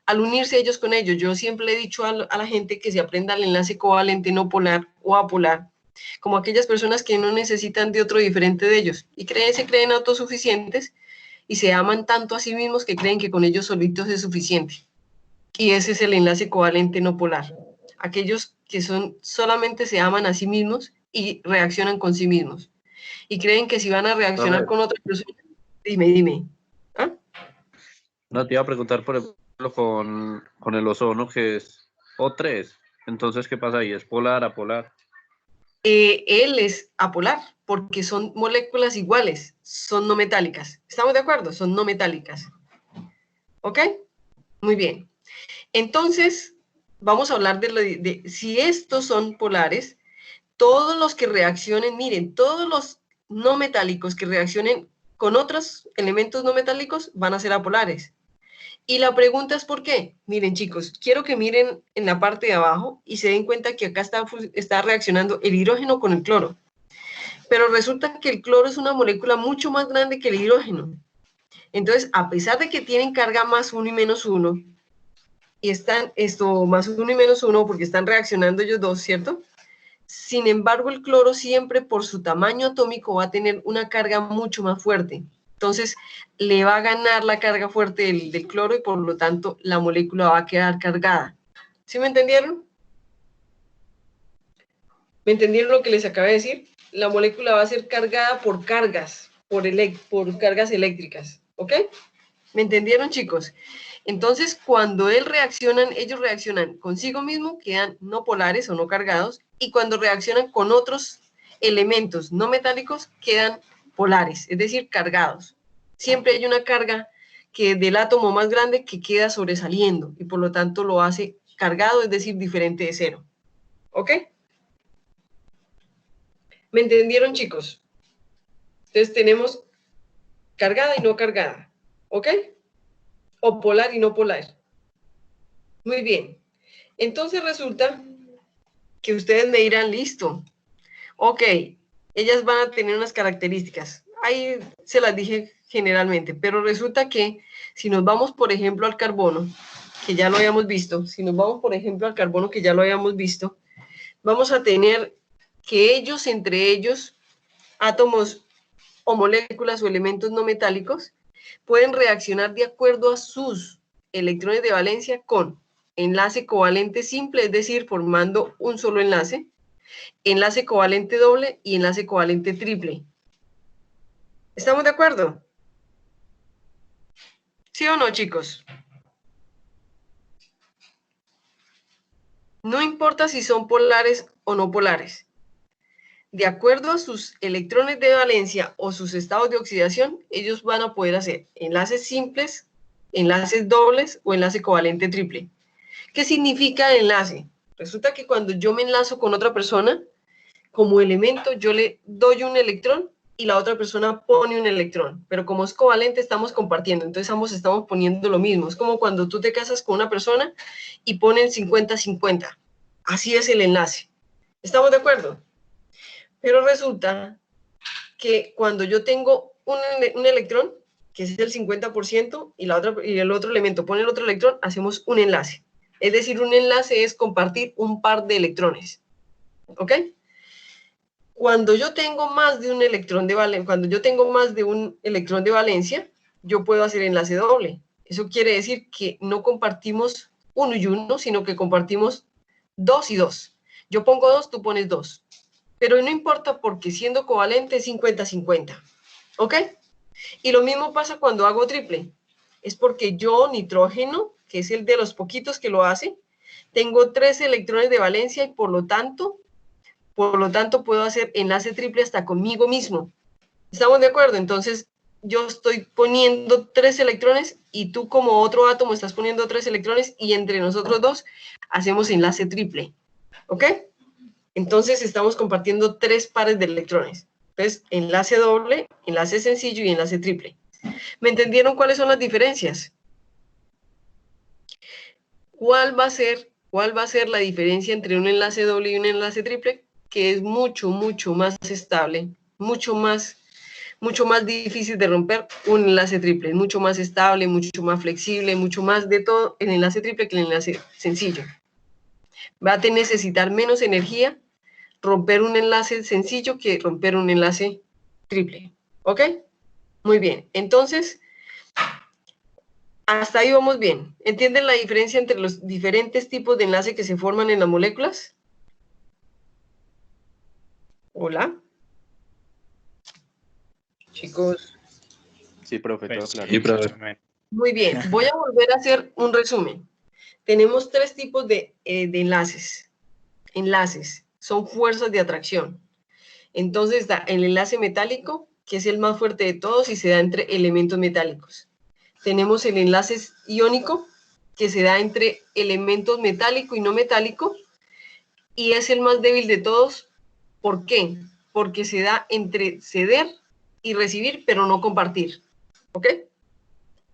Al unirse ellos con ellos, yo siempre le he dicho a la gente que se aprenda el enlace covalente no polar o apolar, como aquellas personas que no necesitan de otro diferente de ellos, y se creen autosuficientes, y se aman tanto a sí mismos que creen que con ellos solitos es suficiente. Y ese es el enlace covalente no polar. Aquellos que solamente se aman a sí mismos y reaccionan con sí mismos. Y creen que si van a reaccionar con otra persona, dime. ¿Ah? No, te iba a preguntar, por ejemplo, con el ozono, que es O3. Entonces, ¿qué pasa ahí? ¿Es polar, apolar? Él es apolar, porque son moléculas iguales, son no metálicas. ¿Estamos de acuerdo? Son no metálicas. ¿Ok? Muy bien. Entonces, vamos a hablar de si estos son polares, todos los que reaccionen, miren, todos los no metálicos que reaccionen con otros elementos no metálicos van a ser apolares. Y la pregunta es ¿por qué? Miren, chicos, quiero que miren en la parte de abajo y se den cuenta que acá está reaccionando el hidrógeno con el cloro. Pero resulta que el cloro es una molécula mucho más grande que el hidrógeno. Entonces, a pesar de que tienen carga más 1 y menos 1, y están más 1 y menos 1 porque están reaccionando ellos dos, ¿cierto? Sin embargo, el cloro siempre por su tamaño atómico va a tener una carga mucho más fuerte. Entonces, le va a ganar la carga fuerte del cloro y por lo tanto la molécula va a quedar cargada. ¿Sí me entendieron? ¿Me entendieron lo que les acabé de decir? La molécula va a ser cargada por cargas, por cargas eléctricas. ¿Ok? ¿Me entendieron, chicos? Entonces, cuando ellos reaccionan consigo mismo, quedan no polares o no cargados, y cuando reaccionan con otros elementos no metálicos, quedan polares, es decir, cargados. Siempre hay una carga del átomo más grande que queda sobresaliendo, y por lo tanto lo hace cargado, es decir, diferente de cero. ¿Ok? ¿Me entendieron, chicos? Entonces tenemos cargada y no cargada. ¿Ok? O polar y no polar. Muy bien. Entonces resulta que ustedes me dirán, listo. Ok, ellas van a tener unas características. Ahí se las dije generalmente, pero resulta que si nos vamos, por ejemplo, al carbono, que ya lo habíamos visto, vamos a tener que entre ellos, átomos o moléculas o elementos no metálicos, pueden reaccionar de acuerdo a sus electrones de valencia con enlace covalente simple, es decir, formando un solo enlace, enlace covalente doble y enlace covalente triple. ¿Estamos de acuerdo? ¿Sí o no, chicos? No importa si son polares o no polares. De acuerdo a sus electrones de valencia o sus estados de oxidación, ellos van a poder hacer enlaces simples, enlaces dobles o enlace covalente triple. ¿Qué significa el enlace? Resulta que cuando yo me enlazo con otra persona, como elemento yo le doy un electrón y la otra persona pone un electrón, pero como es covalente estamos compartiendo, entonces ambos estamos poniendo lo mismo. Es como cuando tú te casas con una persona y ponen 50-50. Así es el enlace. ¿Estamos de acuerdo? Pero resulta que cuando yo tengo un electrón, que es el 50%, y el otro elemento pone el otro electrón, hacemos un enlace. Es decir, un enlace es compartir un par de electrones. ¿Ok? Cuando yo tengo más de un electrón de valencia, yo puedo hacer enlace doble. Eso quiere decir que no compartimos uno y uno, sino que compartimos 2 y 2. Yo pongo 2, tú pones 2. Pero no importa porque siendo covalente es 50-50. ¿Ok? Y lo mismo pasa cuando hago triple. Es porque yo, nitrógeno, que es el de los poquitos que lo hace, tengo 3 electrones de valencia y por lo tanto puedo hacer enlace triple hasta conmigo mismo. ¿Estamos de acuerdo? Entonces, yo estoy poniendo 3 electrones y tú como otro átomo estás poniendo 3 electrones y entre nosotros dos hacemos enlace triple. ¿Ok? Entonces, estamos compartiendo 3 pares de electrones. Entonces, enlace doble, enlace sencillo y enlace triple. ¿Me entendieron cuáles son las diferencias? ¿Cuál va a ser la diferencia entre un enlace doble y un enlace triple? Que es mucho más estable, mucho más difícil de romper un enlace triple. Es mucho más estable, mucho más flexible, mucho más de todo el enlace triple que el enlace sencillo. Va a necesitar menos energía romper un enlace sencillo que romper un enlace triple. ¿Ok? Muy bien. Entonces, hasta ahí vamos bien. ¿Entienden la diferencia entre los diferentes tipos de enlace que se forman en las moléculas? Hola. Chicos. Sí, profe, todo claro. Sí, profe. Muy bien. Voy a volver a hacer un resumen. Tenemos 3 tipos de enlaces. Enlaces. Son fuerzas de atracción. Entonces está el enlace metálico, que es el más fuerte de todos y se da entre elementos metálicos. Tenemos el enlace iónico, que se da entre elementos metálico y no metálico, y es el más débil de todos. ¿Por qué? Porque se da entre ceder y recibir, pero no compartir. ¿Ok?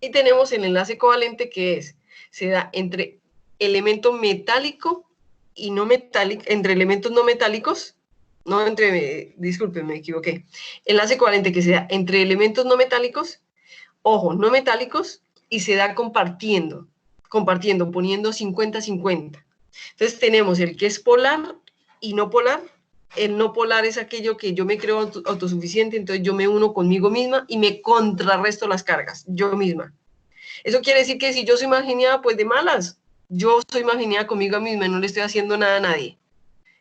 Y tenemos el enlace covalente, que se da entre elemento metálico y no metálico, entre elementos no metálicos, disculpen, me equivoqué. Enlace covalente que se da entre elementos no metálicos, ojo, no metálicos, y se da compartiendo, poniendo 50-50. Entonces tenemos el que es polar y no polar. El no polar es aquello que yo me creo autosuficiente, entonces yo me uno conmigo misma y me contrarresto las cargas, yo misma. Eso quiere decir que si yo soy más genial, pues de malas. Yo soy más genial conmigo misma y no le estoy haciendo nada a nadie.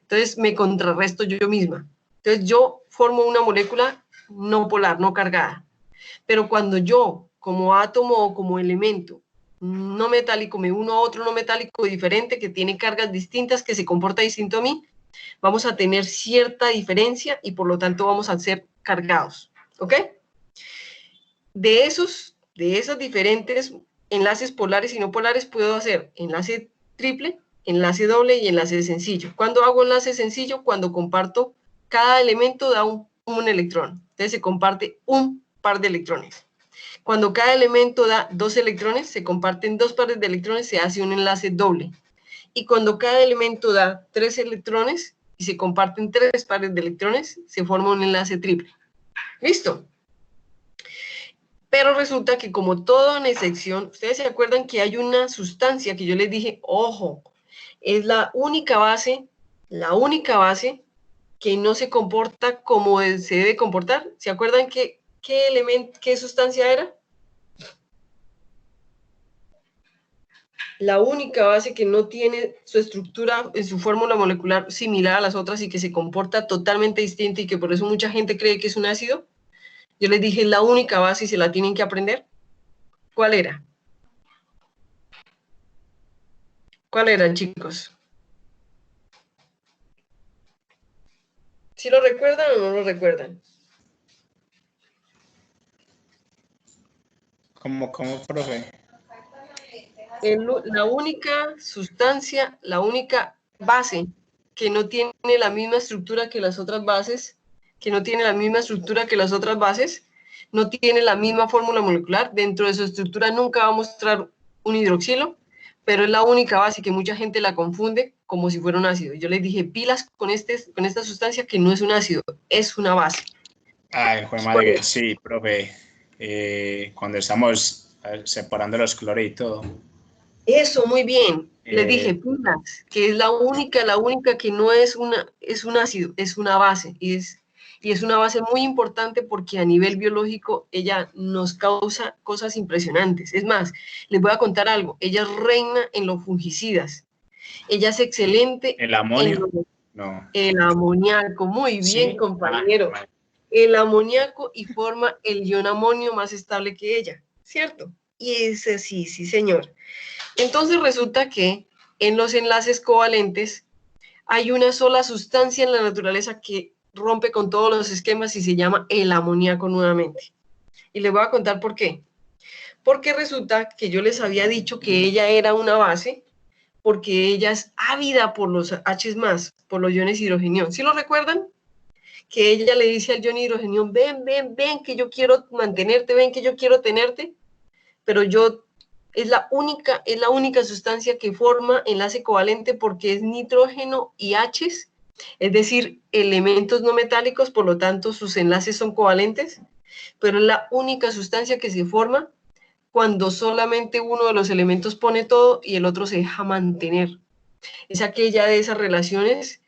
Entonces me contrarresto yo misma. Entonces yo formo una molécula no polar, no cargada. Pero cuando yo, como átomo o como elemento no metálico, me uno a otro no metálico diferente que tiene cargas distintas, que se comporta distinto a mí, vamos a tener cierta diferencia y por lo tanto vamos a ser cargados. ¿Ok? De esas diferentes enlaces polares y no polares puedo hacer enlace triple, enlace doble y enlace sencillo. ¿Cuándo hago enlace sencillo? Cuando comparto, cada elemento da un electrón. Entonces se comparte un par de electrones. Cuando cada elemento da 2 electrones, se comparten 2 pares de electrones, se hace un enlace doble. Y cuando cada elemento da 3 electrones y se comparten 3 pares de electrones, se forma un enlace triple. ¿Listo? Pero resulta que como todo en excepción, ustedes se acuerdan que hay una sustancia que yo les dije, ojo, es la única base que no se comporta como se debe comportar. ¿Se acuerdan qué sustancia era? La única base que no tiene su estructura en su fórmula molecular similar a las otras y que se comporta totalmente distinta y que por eso mucha gente cree que es un ácido. Yo les dije la única base y se la tienen que aprender. ¿Cuál era? ¿Cuál era, chicos? ¿Sí lo recuerdan o no lo recuerdan? ¿Cómo, profe? La única sustancia, la única base que no tiene la misma estructura que las otras bases, no tiene la misma fórmula molecular, dentro de su estructura nunca va a mostrar un hidroxilo, pero es la única base que mucha gente la confunde como si fuera un ácido. Yo les dije, pilas con esta sustancia que no es un ácido, es una base. Ay, joder, madre, que sí, profe. Cuando estamos separando los cloros y todo. Eso, muy bien. Les dije, pilas, que es la única que no es un ácido, es una base. Y es una base muy importante porque a nivel biológico ella nos causa cosas impresionantes. Es más, les voy a contar algo. Ella reina en los fungicidas. Ella es excelente. ¿El amonio? No. El amoníaco, muy bien, ¿sí? Compañero. El amoníaco y forma el ion amonio más estable que ella, ¿cierto? Y ese sí, señor. Entonces resulta que en los enlaces covalentes hay una sola sustancia en la naturaleza que rompe con todos los esquemas y se llama el amoníaco nuevamente. Y les voy a contar por qué. Porque resulta que yo les había dicho que ella era una base, porque ella es ávida por los H+, por los iones hidrogenión. ¿Sí lo recuerdan? Que ella le dice al ion hidrogenión, ven, ven, ven, que yo quiero mantenerte, ven, que yo quiero tenerte, pero es la única sustancia que forma enlace covalente porque es nitrógeno y H, es decir, elementos no metálicos, por lo tanto sus enlaces son covalentes, pero es la única sustancia que se forma cuando solamente uno de los elementos pone todo y el otro se deja mantener. Es aquella de esas relaciones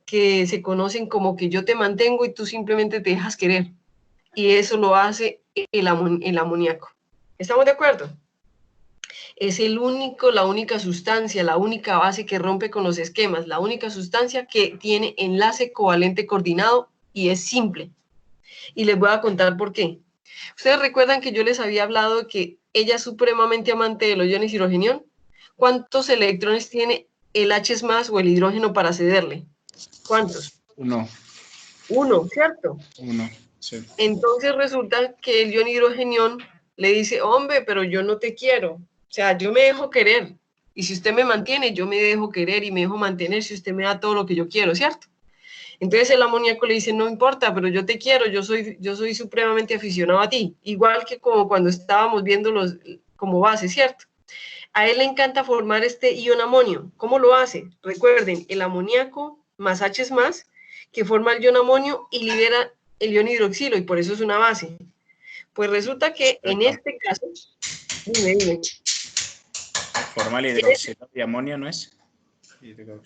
que se conocen como que yo te mantengo y tú simplemente te dejas querer. Y eso lo hace el amoníaco. ¿Estamos de acuerdo? Es la única sustancia, la única base que rompe con los esquemas, la única sustancia que tiene enlace covalente coordinado y es simple. Y les voy a contar por qué. Ustedes recuerdan que yo les había hablado de que ella es supremamente amante de los iones hidrogenión. ¿Cuántos electrones tiene el H+ o el hidrógeno para cederle? ¿Cuántos? 1. 1, ¿cierto? 1, sí. Entonces resulta que el ion hidrogenión le dice, hombre, pero yo no te quiero. O sea, yo me dejo querer. Y si usted me mantiene, yo me dejo querer y me dejo mantener si usted me da todo lo que yo quiero, ¿cierto? Entonces el amoníaco le dice, no importa, pero yo te quiero, yo soy supremamente aficionado a ti. Igual que como cuando estábamos viéndolos como base, ¿cierto? A él le encanta formar este ion amonio. ¿Cómo lo hace? Recuerden, el amoníaco más H+, que forma el ion amonio y libera el ion hidroxilo, y por eso es una base. Pues resulta que en este caso, dime. ¿Forma el hidroxilo de amonio, no es?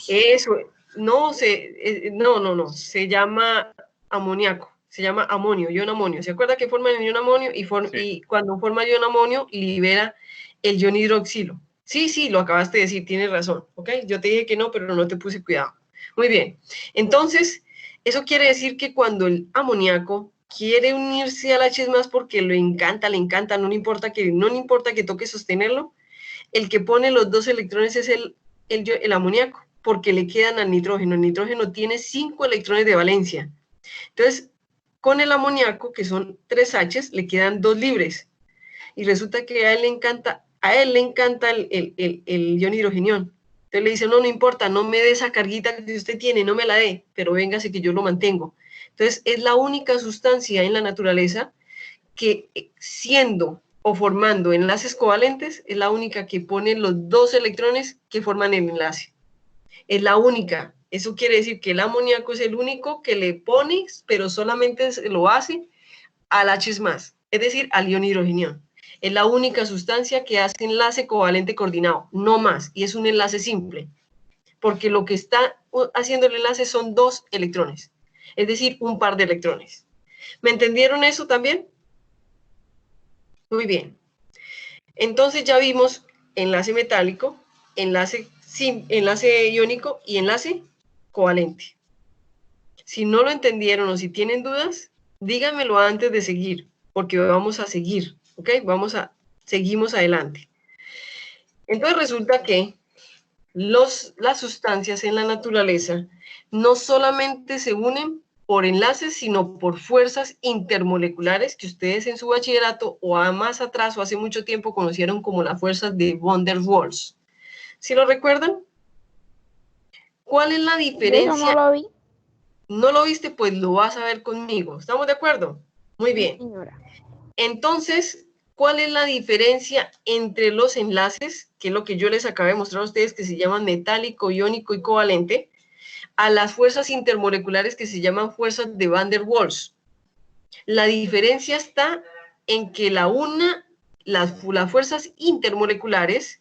Eso, no, se llama amoníaco, se llama amonio, ion amonio. ¿Se acuerda que forma el ion amonio? Y cuando forma el ion amonio, libera el ion hidroxilo. Sí, lo acabaste de decir, tienes razón, ¿ok? Yo te dije que no, pero no te puse cuidado. Muy bien, entonces, eso quiere decir que cuando el amoníaco quiere unirse al H+, porque le encanta, no le importa que toque sostenerlo, el que pone los 2 electrones es el amoníaco, porque le quedan al nitrógeno. El nitrógeno tiene 5 electrones de valencia. Entonces, con el amoníaco, que son 3 H's, le quedan 2 libres. Y resulta que a él le encanta el ion hidrogenión. Entonces le dice, no importa, no me dé esa carguita que usted tiene, no me la dé, pero véngase que yo lo mantengo. Entonces, es la única sustancia en la naturaleza que siendo o formando enlaces covalentes, es la única que pone los 2 electrones que forman el enlace. Es la única. Eso quiere decir que el amoníaco es el único que le pone, pero solamente lo hace al H+, es decir, al ion hidrogenión. Es la única sustancia que hace enlace covalente coordinado, no más, y es un enlace simple, porque lo que está haciendo el enlace son 2 electrones, es decir, un par de electrones. ¿Me entendieron eso también? Muy bien. Entonces ya vimos enlace metálico, enlace iónico y enlace covalente. Si no lo entendieron o si tienen dudas, díganmelo antes de seguir, porque vamos a seguir, ¿ok? Seguimos adelante. Entonces resulta que las sustancias en la naturaleza no solamente se unen por enlaces, sino por fuerzas intermoleculares que ustedes en su bachillerato o más atrás o hace mucho tiempo conocieron como las fuerzas de Van der Waals. ¿Sí lo recuerdan? ¿Cuál es la diferencia? Yo no lo vi. ¿No lo viste? Pues lo vas a ver conmigo. ¿Estamos de acuerdo? Muy bien. Señora. Entonces, ¿cuál es la diferencia entre los enlaces, que es lo que yo les acabé de mostrar a ustedes, que se llaman metálico, iónico y covalente, a las fuerzas intermoleculares que se llaman fuerzas de Van der Waals? La diferencia está en que las fuerzas intermoleculares,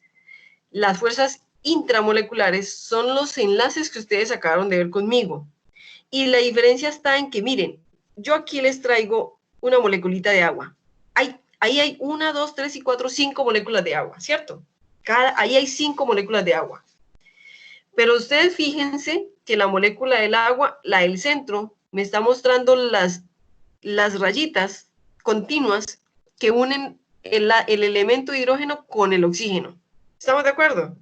las fuerzas intramoleculares son los enlaces que ustedes acabaron de ver conmigo. Y la diferencia está en que, miren, yo aquí les traigo una moleculita de agua. Ahí hay 1, 2, 3 y 4, 5 moléculas de agua, ¿cierto? Ahí hay 5 moléculas de agua. Pero ustedes fíjense que la molécula del agua, la del centro, me está mostrando las rayitas continuas que unen el elemento hidrógeno con el oxígeno. ¿Estamos de acuerdo?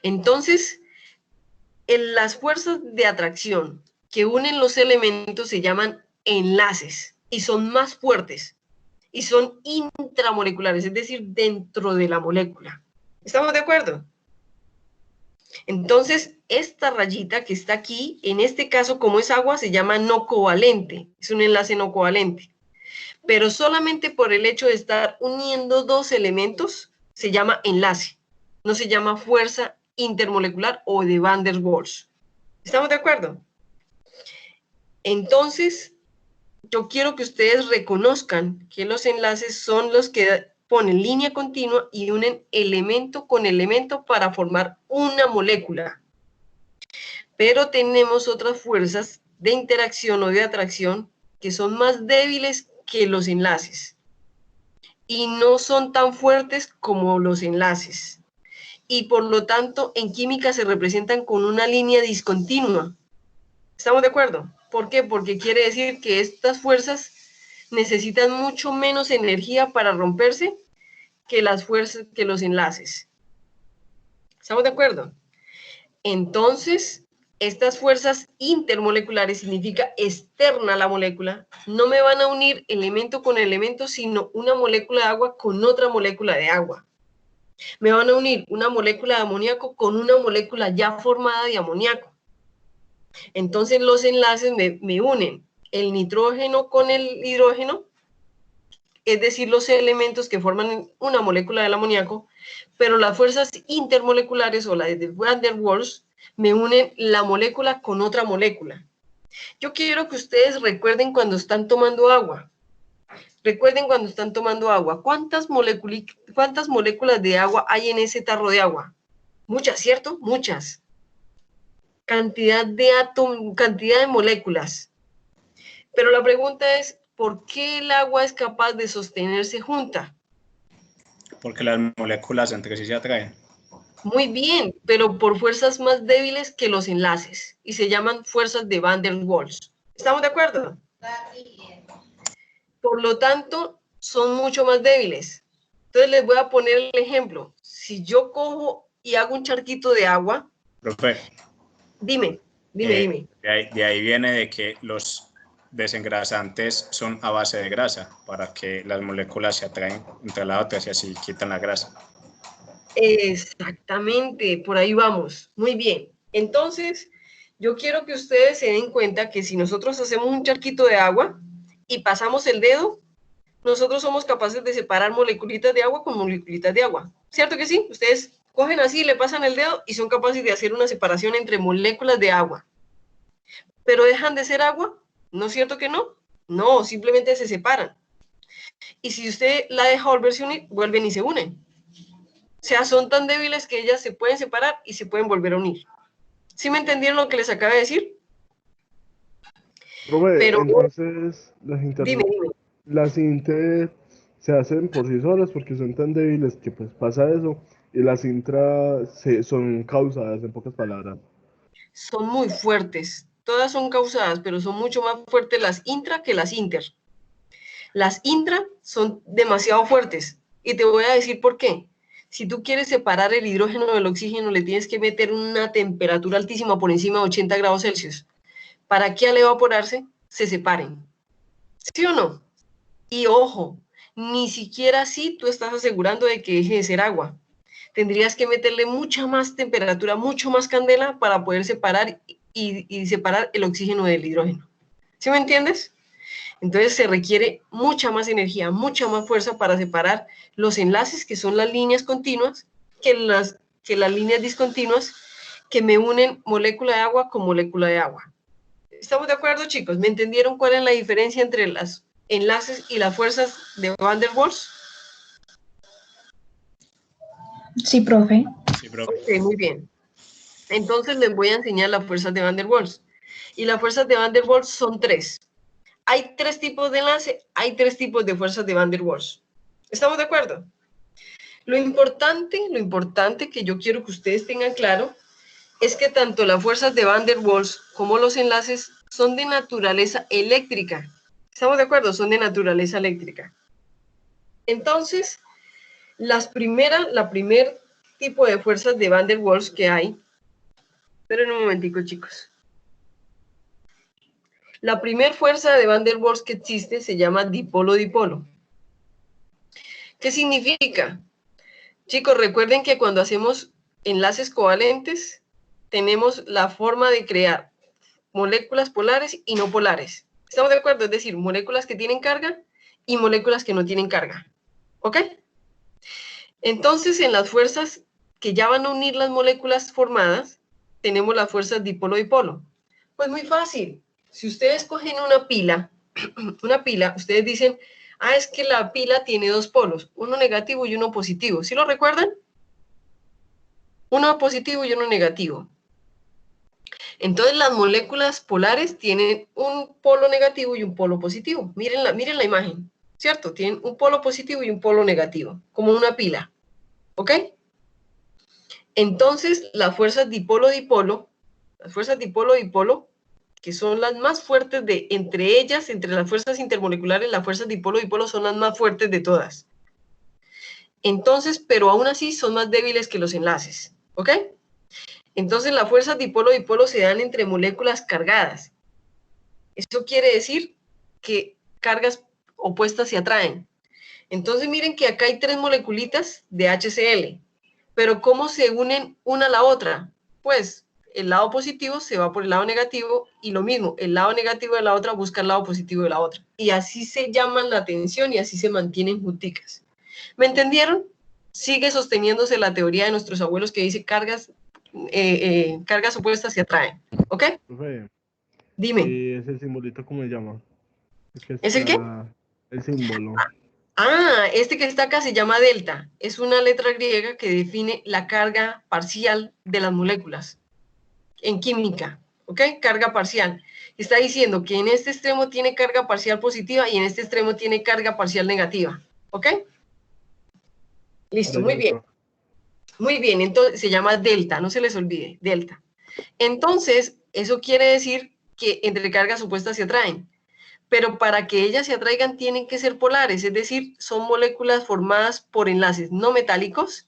Entonces, las fuerzas de atracción que unen los elementos se llaman enlaces y son más fuertes y son intramoleculares, es decir, dentro de la molécula. ¿Estamos de acuerdo? Entonces, esta rayita que está aquí, en este caso, como es agua, se llama no covalente, es un enlace no covalente. Pero solamente por el hecho de estar uniendo dos elementos, se llama enlace, no se llama fuerza intermolecular o de Van der Waals. ¿Estamos de acuerdo? Entonces, yo quiero que ustedes reconozcan que los enlaces son los que ponen línea continua y unen elemento con elemento para formar una molécula. Pero tenemos otras fuerzas de interacción o de atracción que son más débiles que los enlaces y no son tan fuertes como los enlaces. Y por lo tanto, en química se representan con una línea discontinua. ¿Estamos de acuerdo? ¿Por qué? Porque quiere decir que estas fuerzas necesitan mucho menos energía para romperse que las fuerzas, que los enlaces. ¿Estamos de acuerdo? Entonces, estas fuerzas intermoleculares significa externa a la molécula, no me van a unir elemento con elemento, sino una molécula de agua con otra molécula de agua. Me van a unir una molécula de amoníaco con una molécula ya formada de amoníaco. Entonces los enlaces me unen el nitrógeno con el hidrógeno, es decir, los elementos que forman una molécula del amoníaco, pero las fuerzas intermoleculares o las de Van der Waals me unen la molécula con otra molécula. Yo quiero que ustedes recuerden cuando están tomando agua. Recuerden cuando están tomando agua. ¿Cuántas moléculas de agua hay en ese tarro de agua? Muchas, ¿cierto? Muchas. Cantidad de átomos, cantidad de moléculas. Pero la pregunta es, ¿por qué el agua es capaz de sostenerse junta? Porque las moléculas entre sí se atraen. Muy bien, pero por fuerzas más débiles que los enlaces, y se llaman fuerzas de Van der Waals. ¿Estamos de acuerdo? Por lo tanto, son mucho más débiles. Entonces les voy a poner el ejemplo. Si yo cojo y hago un charquito de agua... Profe. Dime. De ahí viene de que los desengrasantes son a base de grasa, para que las moléculas se atraen entre las otras y así quitan la grasa. Exactamente, por ahí vamos. Muy bien. Entonces, yo quiero que ustedes se den cuenta que si nosotros hacemos un charquito de agua y pasamos el dedo, nosotros somos capaces de separar moleculitas de agua con moleculitas de agua. ¿Cierto que sí? Ustedes cogen así, le pasan el dedo y son capaces de hacer una separación entre moléculas de agua. ¿Pero dejan de ser agua? ¿No es cierto que no? No, simplemente se separan. Y si usted la deja volverse a unir, vuelven y se unen. O sea, son tan débiles que ellas se pueden separar y se pueden volver a unir. ¿Sí me entendieron lo que les acabé de decir? Profe, pero entonces dime. Las inter se hacen por sí solas porque son tan débiles que pues pasa eso, y las intra son causadas, en pocas palabras. Son muy fuertes. Todas son causadas, pero son mucho más fuertes las intra que las inter. Las intra son demasiado fuertes. Y te voy a decir por qué. Si tú quieres separar el hidrógeno del oxígeno, le tienes que meter una temperatura altísima por encima de 80 grados Celsius. Para que al evaporarse se separen. ¿Sí o no? Y ojo, ni siquiera así tú estás asegurando de que deje de ser agua. Tendrías que meterle mucha más temperatura, mucho más candela para poder separar y separar el oxígeno del hidrógeno. ¿Sí me entiendes? Entonces se requiere mucha más energía, mucha más fuerza para separar los enlaces, que son las líneas continuas, que las líneas discontinuas que me unen molécula de agua con molécula de agua. ¿Estamos de acuerdo, chicos? ¿Me entendieron cuál es la diferencia entre los enlaces y las fuerzas de Van der Waals? Sí, profe. Sí, profe. Ok, muy bien. Entonces les voy a enseñar las fuerzas de Van der Waals. Y las fuerzas de Van der Waals son tres. Hay tres tipos de enlace, hay tres tipos de fuerzas de Van der Waals. ¿Estamos de acuerdo? Lo importante que yo quiero que ustedes tengan claro es que tanto las fuerzas de Van der Waals como los enlaces son de naturaleza eléctrica. ¿Estamos de acuerdo? Son de naturaleza eléctrica. Entonces, la primera tipo de fuerzas de Van der Waals que hay. Esperen un momentico, chicos. La primera fuerza de Van der Waals que existe se llama dipolo-dipolo. ¿Qué significa? Chicos, recuerden que cuando hacemos enlaces covalentes, tenemos la forma de crear moléculas polares y no polares. ¿Estamos de acuerdo? Es decir, moléculas que tienen carga y moléculas que no tienen carga. ¿Ok? Entonces, en las fuerzas que ya van a unir las moléculas formadas, tenemos las fuerzas dipolo-dipolo. Pues muy fácil. Si ustedes cogen una pila, ustedes dicen, es que la pila tiene dos polos, uno negativo y uno positivo. ¿Sí lo recuerdan? Uno positivo y uno negativo. Entonces las moléculas polares tienen un polo negativo y un polo positivo. Miren la imagen, ¿cierto? Tienen un polo positivo y un polo negativo, como una pila. ¿Ok? Entonces las fuerzas dipolo-dipolo, que son las más fuertes entre ellas, entre las fuerzas intermoleculares, las fuerzas dipolo-dipolo son las más fuertes de todas. Entonces, pero aún así son más débiles que los enlaces, ¿ok? Entonces las fuerzas dipolo-dipolo se dan entre moléculas cargadas. Eso quiere decir que cargas opuestas se atraen. Entonces miren que acá hay 3 moleculitas de HCl, pero ¿cómo se unen una a la otra? Pues el lado positivo se va por el lado negativo y lo mismo, el lado negativo de la otra busca el lado positivo de la otra. Y así se llaman la tensión y así se mantienen junticas. ¿Me entendieron? Sigue sosteniéndose la teoría de nuestros abuelos que dice cargas opuestas se atraen. ¿Ok? Profe, Dime. ¿y ese simbolito cómo se llama? ¿Es el qué? El símbolo. Este que está acá se llama delta. Es una letra griega que define la carga parcial de las moléculas en química, ¿ok? Carga parcial. Está diciendo que en este extremo tiene carga parcial positiva y en este extremo tiene carga parcial negativa, ¿ok? Listo, muy bien. Muy bien, entonces se llama delta, no se les olvide, delta. Entonces, eso quiere decir que entre cargas opuestas se atraen. Pero para que ellas se atraigan tienen que ser polares, es decir, son moléculas formadas por enlaces no metálicos,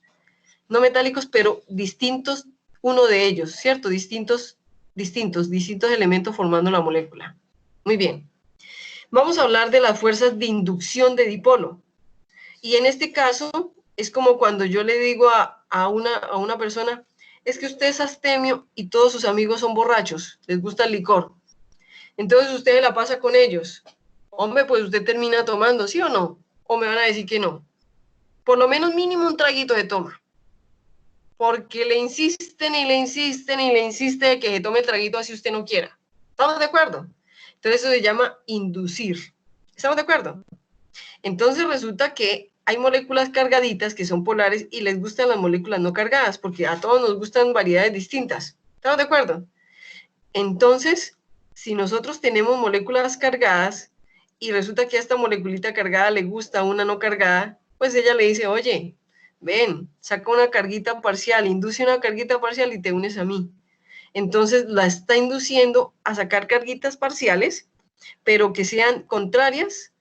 pero distintos uno de ellos, ¿cierto? Distintos elementos formando la molécula. Muy bien. Vamos a hablar de las fuerzas de inducción de dipolo. Y en este caso, es como cuando yo le digo a una persona, es que usted es astemio y todos sus amigos son borrachos, les gusta el licor. Entonces usted la pasa con ellos. Hombre, pues usted termina tomando, ¿sí o no? O me van a decir que no. Por lo menos mínimo un traguito de toma. Porque le insisten y le insisten y le insiste de que se tome el traguito así usted no quiera. ¿Estamos de acuerdo? Entonces eso se llama inducir. ¿Estamos de acuerdo? Entonces resulta que hay moléculas cargaditas que son polares y les gustan las moléculas no cargadas, porque a todos nos gustan variedades distintas. ¿Estamos de acuerdo? Entonces, si nosotros tenemos moléculas cargadas y resulta que a esta moleculita cargada le gusta una no cargada, pues ella le dice, oye, ven, saca una carguita parcial, induce una carguita parcial y te unes a mí. Entonces la está induciendo a sacar carguitas parciales, pero que sean contrarias,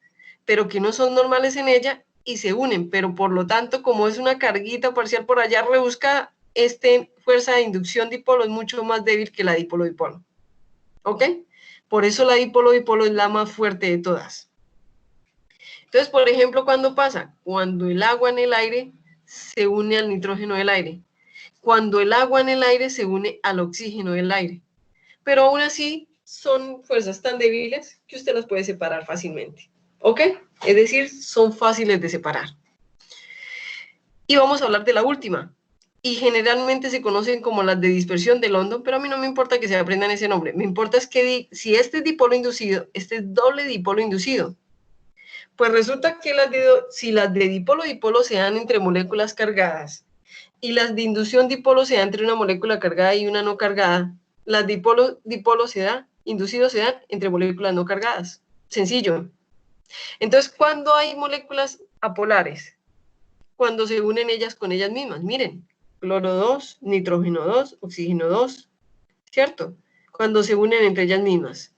pero que no son normales en ella y se unen, pero por lo tanto, como es una carguita parcial por allá rebuscada, fuerza de inducción dipolo es mucho más débil que la dipolo-dipolo. ¿Ok? Por eso la dipolo-dipolo es la más fuerte de todas. Entonces, por ejemplo, ¿cuándo pasa? Cuando el agua en el aire se une al nitrógeno del aire. Cuando el agua en el aire se une al oxígeno del aire. Pero aún así son fuerzas tan débiles que usted las puede separar fácilmente. ¿Ok? Es decir, son fáciles de separar. Y vamos a hablar de la última. Y generalmente se conocen como las de dispersión de London, pero a mí no me importa que se aprendan ese nombre. Me importa es que si este es dipolo inducido, este es doble dipolo inducido. Pues resulta que si las de dipolo-dipolo se dan entre moléculas cargadas y las de inducción dipolo se dan entre una molécula cargada y una no cargada, las dipolo-dipolo inducidos se dan entre moléculas no cargadas. Sencillo. Entonces, ¿cuándo hay moléculas apolares? Cuando se unen ellas con ellas mismas. Miren. Cloro 2, nitrógeno 2, oxígeno 2, ¿cierto? Cuando se unen entre ellas mismas.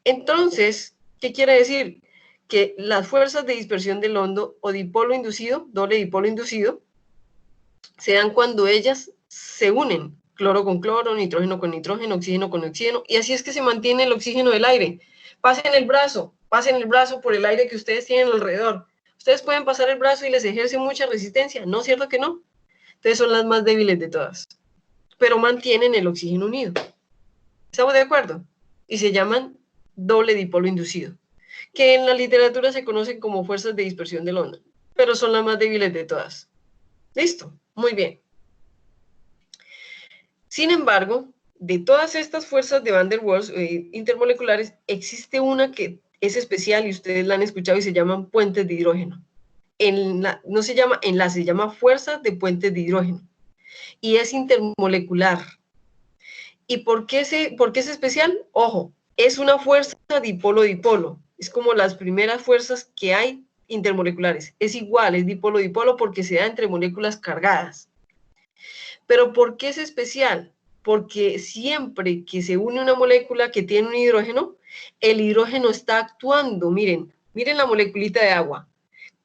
Entonces, ¿qué quiere decir? Que las fuerzas de dispersión de London o dipolo inducido, doble dipolo inducido, se dan cuando ellas se unen, cloro con cloro, nitrógeno con nitrógeno, oxígeno con oxígeno, y así es que se mantiene el oxígeno del aire. Pasen el brazo por el aire que ustedes tienen alrededor. Ustedes pueden pasar el brazo y les ejerce mucha resistencia, ¿no es cierto que no? Entonces son las más débiles de todas, pero mantienen el oxígeno unido. ¿Estamos de acuerdo? Y se llaman doble dipolo inducido, que en la literatura se conocen como fuerzas de dispersión de la onda, pero son las más débiles de todas. ¿Listo? Muy bien. Sin embargo, de todas estas fuerzas de Van der Waals intermoleculares, existe una que es especial y ustedes la han escuchado y se llaman puentes de hidrógeno. No se llama enlace, se llama fuerza de puentes de hidrógeno. Y es intermolecular. ¿Y por qué es especial? Ojo, es una fuerza dipolo-dipolo. Es como las primeras fuerzas que hay intermoleculares. Es igual, es dipolo-dipolo porque se da entre moléculas cargadas. ¿Pero por qué es especial? Porque siempre que se une una molécula que tiene un hidrógeno, el hidrógeno está actuando. Miren la moleculita de agua,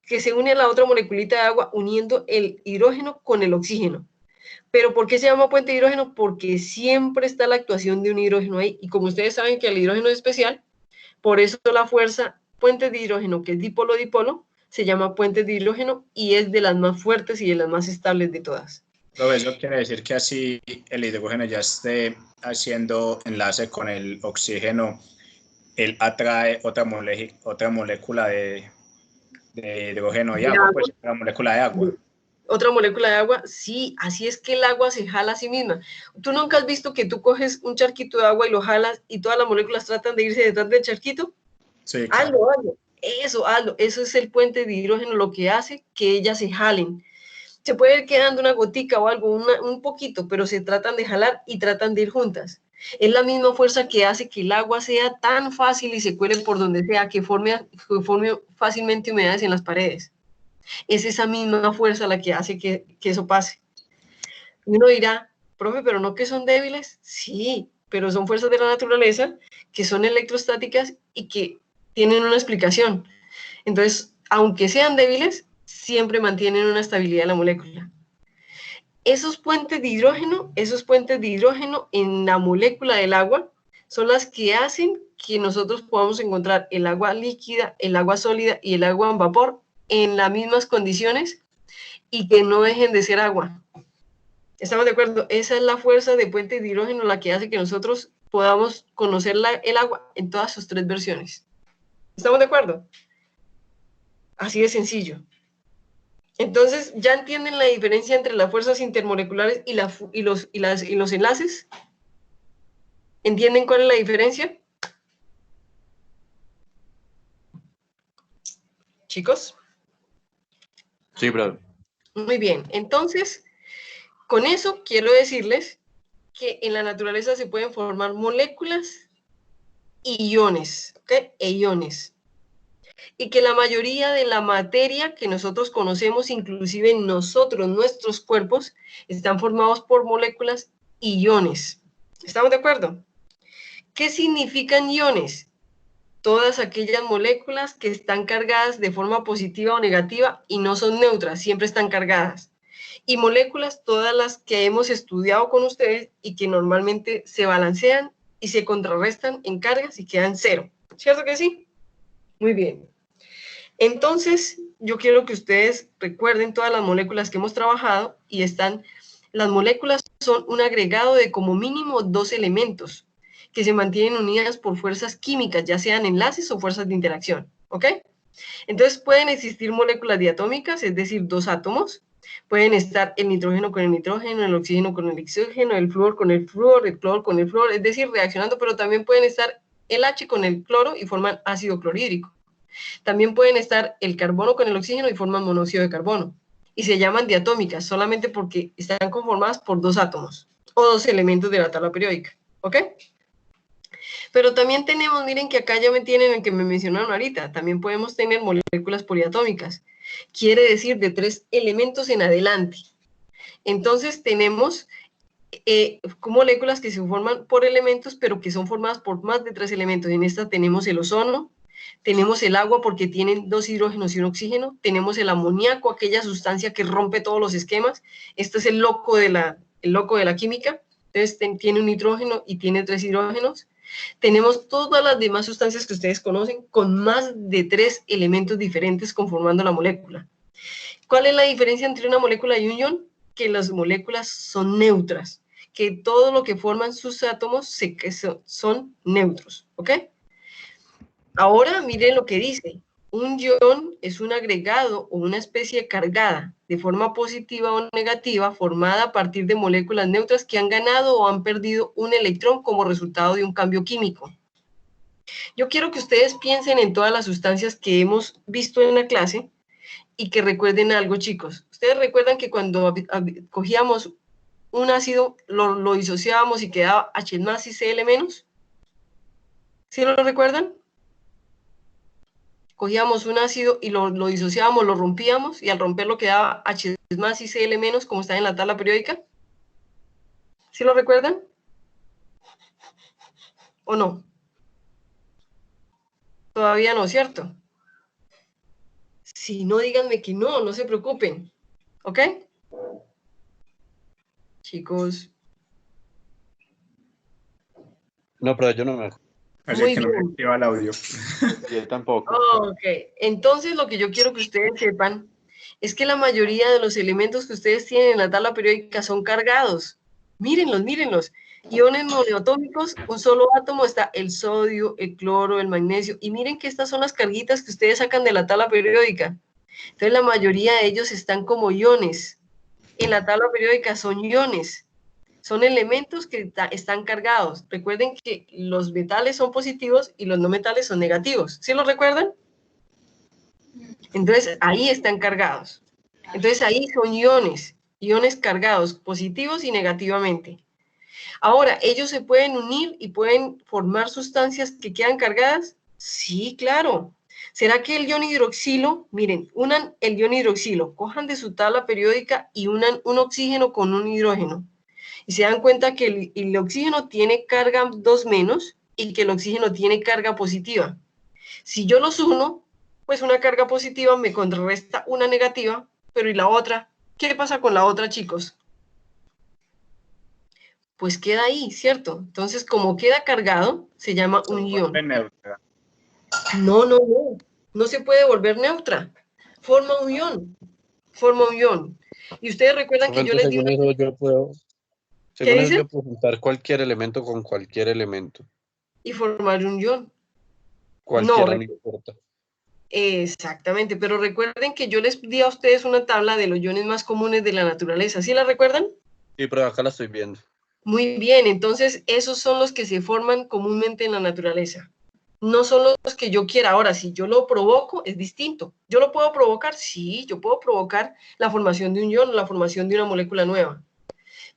que se une a la otra moleculita de agua uniendo el hidrógeno con el oxígeno. ¿Pero por qué se llama puente de hidrógeno? Porque siempre está la actuación de un hidrógeno ahí. Y como ustedes saben que el hidrógeno es especial, por eso la fuerza puente de hidrógeno, que es dipolo-dipolo, se llama puente de hidrógeno y es de las más fuertes y de las más estables de todas. Pero eso quiere decir que así el hidrógeno ya esté haciendo enlace con el oxígeno, él atrae otra molécula de hidrógeno y agua, pues otra molécula de agua. Otra molécula de agua, sí, así es que el agua se jala a sí misma. ¿Tú nunca has visto que tú coges un charquito de agua y lo jalas y todas las moléculas tratan de irse detrás del charquito? Sí, claro. Hazlo. Eso es el puente de hidrógeno, lo que hace que ellas se jalen. Se puede ir quedando una gotica o algo, un poquito, pero se tratan de jalar y tratan de ir juntas. Es la misma fuerza que hace que el agua sea tan fácil y se cuele por donde sea, que forme fácilmente humedades en las paredes. Es esa misma fuerza la que hace que eso pase. Y uno dirá, profe, ¿pero no que son débiles? Sí, pero son fuerzas de la naturaleza que son electrostáticas y que tienen una explicación. Entonces, aunque sean débiles, siempre mantienen una estabilidad en la molécula. Esos puentes de hidrógeno en la molécula del agua son las que hacen que nosotros podamos encontrar el agua líquida, el agua sólida y el agua en vapor en las mismas condiciones y que no dejen de ser agua. ¿Estamos de acuerdo? Esa es la fuerza de puente de hidrógeno la que hace que nosotros podamos conocer el agua en todas sus tres versiones. ¿Estamos de acuerdo? Así de sencillo. Entonces, ¿ya entienden la diferencia entre las fuerzas intermoleculares y los enlaces? ¿Entienden cuál es la diferencia? ¿Chicos? Sí, brother. Muy bien. Entonces, con eso quiero decirles que en la naturaleza se pueden formar moléculas y iones, ¿ok? E iones. Y que la mayoría de la materia que nosotros conocemos, inclusive nosotros, nuestros cuerpos, están formados por moléculas y iones. ¿Estamos de acuerdo? ¿Qué significan iones? Todas aquellas moléculas que están cargadas de forma positiva o negativa y no son neutras, siempre están cargadas. Y moléculas, todas las que hemos estudiado con ustedes y que normalmente se balancean y se contrarrestan en cargas y quedan cero. ¿Cierto que sí? Muy bien. Entonces, yo quiero que ustedes recuerden todas las moléculas que hemos trabajado y las moléculas son un agregado de como mínimo 2 elementos que se mantienen unidas por fuerzas químicas, ya sean enlaces o fuerzas de interacción, ¿ok? Entonces, pueden existir moléculas diatómicas, es decir, 2 átomos. Pueden estar el nitrógeno con el nitrógeno, el oxígeno con el oxígeno, el flúor con el flúor, el cloro con el flúor, es decir, reaccionando, pero también pueden estar el H con el cloro y forman ácido clorhídrico. También pueden estar el carbono con el oxígeno y forman monóxido de carbono. Y se llaman diatómicas solamente porque están conformadas por 2 átomos o 2 elementos de la tabla periódica, ¿ok? Pero también tenemos, miren que acá ya me tienen el que me mencionaron ahorita, también podemos tener moléculas poliatómicas. Quiere decir de 3 elementos en adelante. Entonces tenemos moléculas que se forman por elementos, pero que son formadas por más de 3 elementos. En esta tenemos el ozono, Tenemos el agua porque tienen 2 hidrógenos y un oxígeno. Tenemos el amoníaco, aquella sustancia que rompe todos los esquemas. Este es el loco de la química. Entonces tiene un nitrógeno y tiene 3 hidrógenos. Tenemos todas las demás sustancias que ustedes conocen con más de 3 elementos diferentes conformando la molécula. ¿Cuál es la diferencia entre una molécula y un ion? Que las moléculas son neutras, que todo lo que forman sus átomos son neutros, ¿ok? Ahora miren lo que dice. Un ion es un agregado o una especie cargada de forma positiva o negativa formada a partir de moléculas neutras que han ganado o han perdido un electrón como resultado de un cambio químico. Yo quiero que ustedes piensen en todas las sustancias que hemos visto en la clase y que recuerden algo, chicos. Ustedes recuerdan que cuando cogíamos un ácido, lo disociábamos y quedaba H más y Cl menos. ¿Sí lo recuerdan? Cogíamos un ácido y lo disociábamos, lo rompíamos, y al romperlo quedaba H más y Cl menos, como está en la tabla periódica. ¿Sí lo recuerdan? ¿O no? Todavía no, ¿cierto? Si no, díganme que no, no se preocupen. ¿Ok? Chicos. No, pero yo no me acuerdo. Así Muy que no me bien. activa el audio. Yo tampoco. Ok, entonces lo que yo quiero que ustedes sepan es que la mayoría de los elementos que ustedes tienen en la tabla periódica son cargados. Mírenlos, mírenlos. Iones monoatómicos, un solo átomo, está el sodio, el cloro, el magnesio. Y miren que estas son las carguitas que ustedes sacan de la tabla periódica. Entonces la mayoría de ellos están como iones. En la tabla periódica son iones. Son elementos que están cargados. Recuerden que los metales son positivos y los no metales son negativos. ¿Sí lo recuerdan? Entonces, ahí están cargados. Entonces, ahí son iones, iones cargados, positivos y negativamente. Ahora, ¿ellos se pueden unir y pueden formar sustancias que quedan cargadas? Sí, claro. ¿Será que el ion hidroxilo, miren, unan el ion hidroxilo, cojan de su tabla periódica y unan un oxígeno con un hidrógeno? Y se dan cuenta que el oxígeno tiene carga 2 menos y que el oxígeno tiene carga positiva. Si yo los uno, pues una carga positiva me contrarresta una negativa, pero ¿y la otra? ¿Qué pasa con la otra, chicos? Pues queda ahí, ¿cierto? Entonces, como queda cargado, se llama un ion. Neutra. No, no, no. No se puede volver neutra. Forma un ion. Forma un ion. Y ustedes recuerdan que yo les digo... Según eso yo puedo... ¿Qué Según eso dicen? yo puedo juntar cualquier elemento con cualquier elemento. Y formar un ion. Cualquiera, No, no importa. exactamente, pero recuerden que yo les di a ustedes una tabla de los iones más comunes de la naturaleza. ¿Sí la recuerdan? Sí, pero acá la estoy viendo. Muy bien, entonces esos son los que se forman comúnmente en la naturaleza. No son los que yo quiera. Ahora, si yo lo provoco, es distinto. ¿Yo lo puedo provocar? Sí, yo puedo provocar la formación de un ion o la formación de una molécula nueva.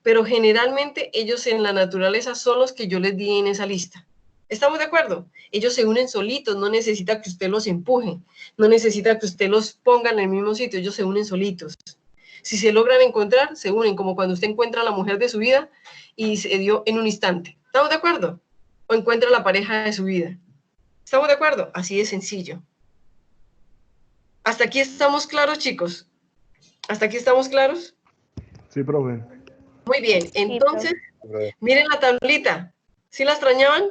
Pero generalmente ellos en la naturaleza son los que yo les di en esa lista. ¿Estamos de acuerdo? Ellos se unen solitos, no necesita que usted los empuje, no necesita que usted los ponga en el mismo sitio, ellos se unen solitos. Si se logran encontrar, se unen, como cuando usted encuentra a la mujer de su vida y se dio en un instante. ¿Estamos de acuerdo? O encuentra a la pareja de su vida. ¿Estamos de acuerdo? Así de sencillo. ¿Hasta aquí estamos claros, chicos? ¿Hasta aquí estamos claros? Sí, profe. Muy bien, entonces, miren la tablita. ¿Sí la extrañaban?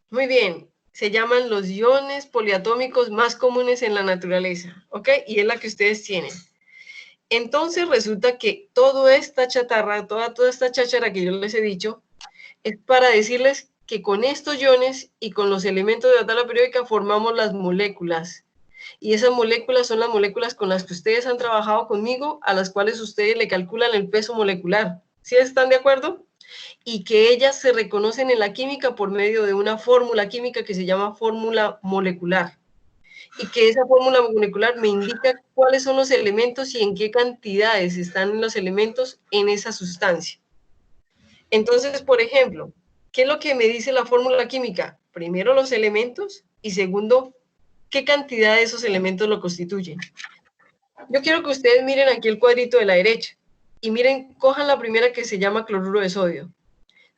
Muy bien, se llaman los iones poliatómicos más comunes en la naturaleza, ¿ok? Y es la que ustedes tienen. Entonces resulta que toda esta chatarra, toda esta cháchara que yo les he dicho, es para decirles que con estos iones y con los elementos de la tabla periódica formamos las moléculas. Y esas moléculas son las moléculas con las que ustedes han trabajado conmigo, a las cuales ustedes le calculan el peso molecular. ¿Sí están de acuerdo? Y que ellas se reconocen en la química por medio de una fórmula química que se llama fórmula molecular. Y que esa fórmula molecular me indica cuáles son los elementos y en qué cantidades están los elementos en esa sustancia. Entonces, por ejemplo, ¿qué es lo que me dice la fórmula química? Primero, los elementos y segundo, ¿qué cantidad de esos elementos lo constituyen? Yo quiero que ustedes miren aquí el cuadrito de la derecha y miren, cojan la primera que se llama cloruro de sodio.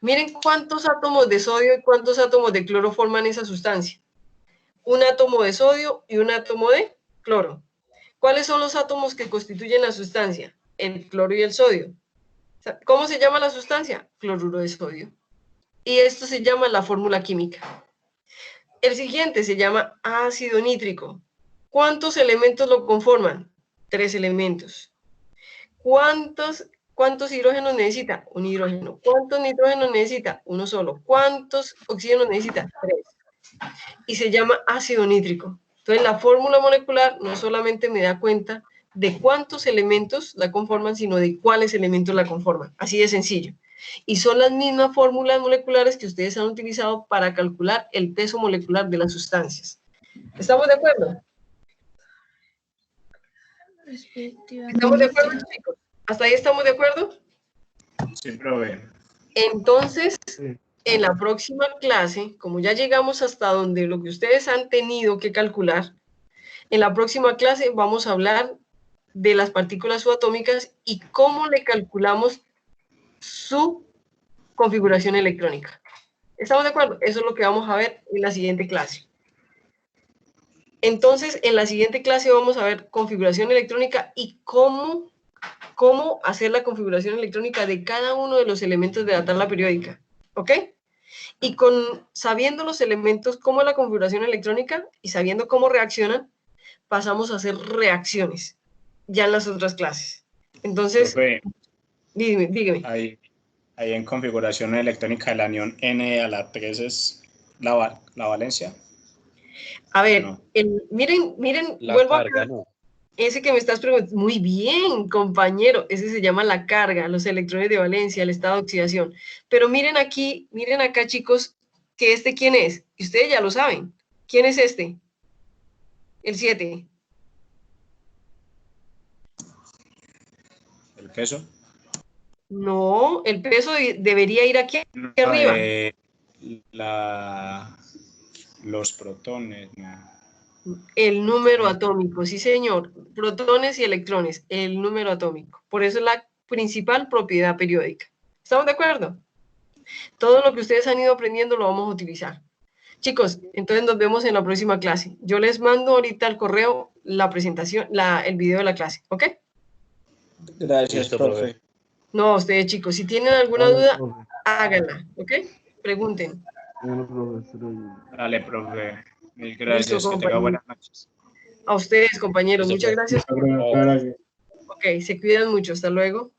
Miren cuántos átomos de sodio y cuántos átomos de cloro forman esa sustancia. un átomo de sodio y un átomo de cloro. ¿Cuáles son los átomos que constituyen la sustancia? El cloro y el sodio. ¿Cómo se llama la sustancia? Cloruro de sodio. Y esto se llama la fórmula química. El siguiente se llama ácido nítrico. ¿Cuántos elementos lo conforman? 3 elementos. ¿Cuántos hidrógenos necesita? Un hidrógeno. ¿Cuántos nitrógenos necesita? Uno solo. ¿Cuántos oxígenos necesita? 3. Y se llama ácido nítrico. Entonces, la fórmula molecular no solamente me da cuenta de cuántos elementos la conforman, sino de cuáles elementos la conforman. Así de sencillo. Y son las mismas fórmulas moleculares que ustedes han utilizado para calcular el peso molecular de las sustancias. ¿Estamos de acuerdo? ¿Estamos de acuerdo, chicos? ¿Hasta ahí estamos de acuerdo? Sí, profe. Entonces, en la próxima clase, como ya llegamos hasta donde lo que ustedes han tenido que calcular, en la próxima clase vamos a hablar de las partículas subatómicas y cómo le calculamos su configuración electrónica. ¿Estamos de acuerdo? Eso es lo que vamos a ver en la siguiente clase. Entonces, en la siguiente clase vamos a ver configuración electrónica y cómo hacer la configuración electrónica de cada uno de los elementos de la tabla periódica. ¿Ok? Y sabiendo los elementos, cómo es la configuración electrónica y sabiendo cómo reaccionan, pasamos a hacer reacciones ya en las otras clases. Entonces, Profe, dígame. Ahí en configuración electrónica del anión N⁴ es la valencia. A ver, No. miren, La vuelvo carga, acá. no. Ese que me estás preguntando, muy bien, compañero, ese se llama la carga, los electrones de valencia, el estado de oxidación. Pero miren aquí, miren acá, chicos, que ¿quién es? Y ustedes ya lo saben. ¿Quién es este? El 7. ¿El peso? No, el peso debería ir aquí arriba. Los protones, no. El número atómico, sí señor. Protones y electrones, el número atómico. Por eso es la principal propiedad periódica. ¿Estamos de acuerdo? Todo lo que ustedes han ido aprendiendo lo vamos a utilizar. Chicos, entonces nos vemos en la próxima clase. Yo les mando ahorita al correo la presentación, el video de la clase, ¿ok? Gracias, Listo, profe. No, ustedes chicos, si tienen alguna Vale, duda, profe. háganla, ¿ok? Pregunten. Bueno, profesor. Dale, profe. Mil gracias. Listo, Que tenga compañero. buenas noches. A ustedes, compañeros, Listo, muchas profe. gracias. Gracias. Ok, se cuidan mucho. Hasta luego.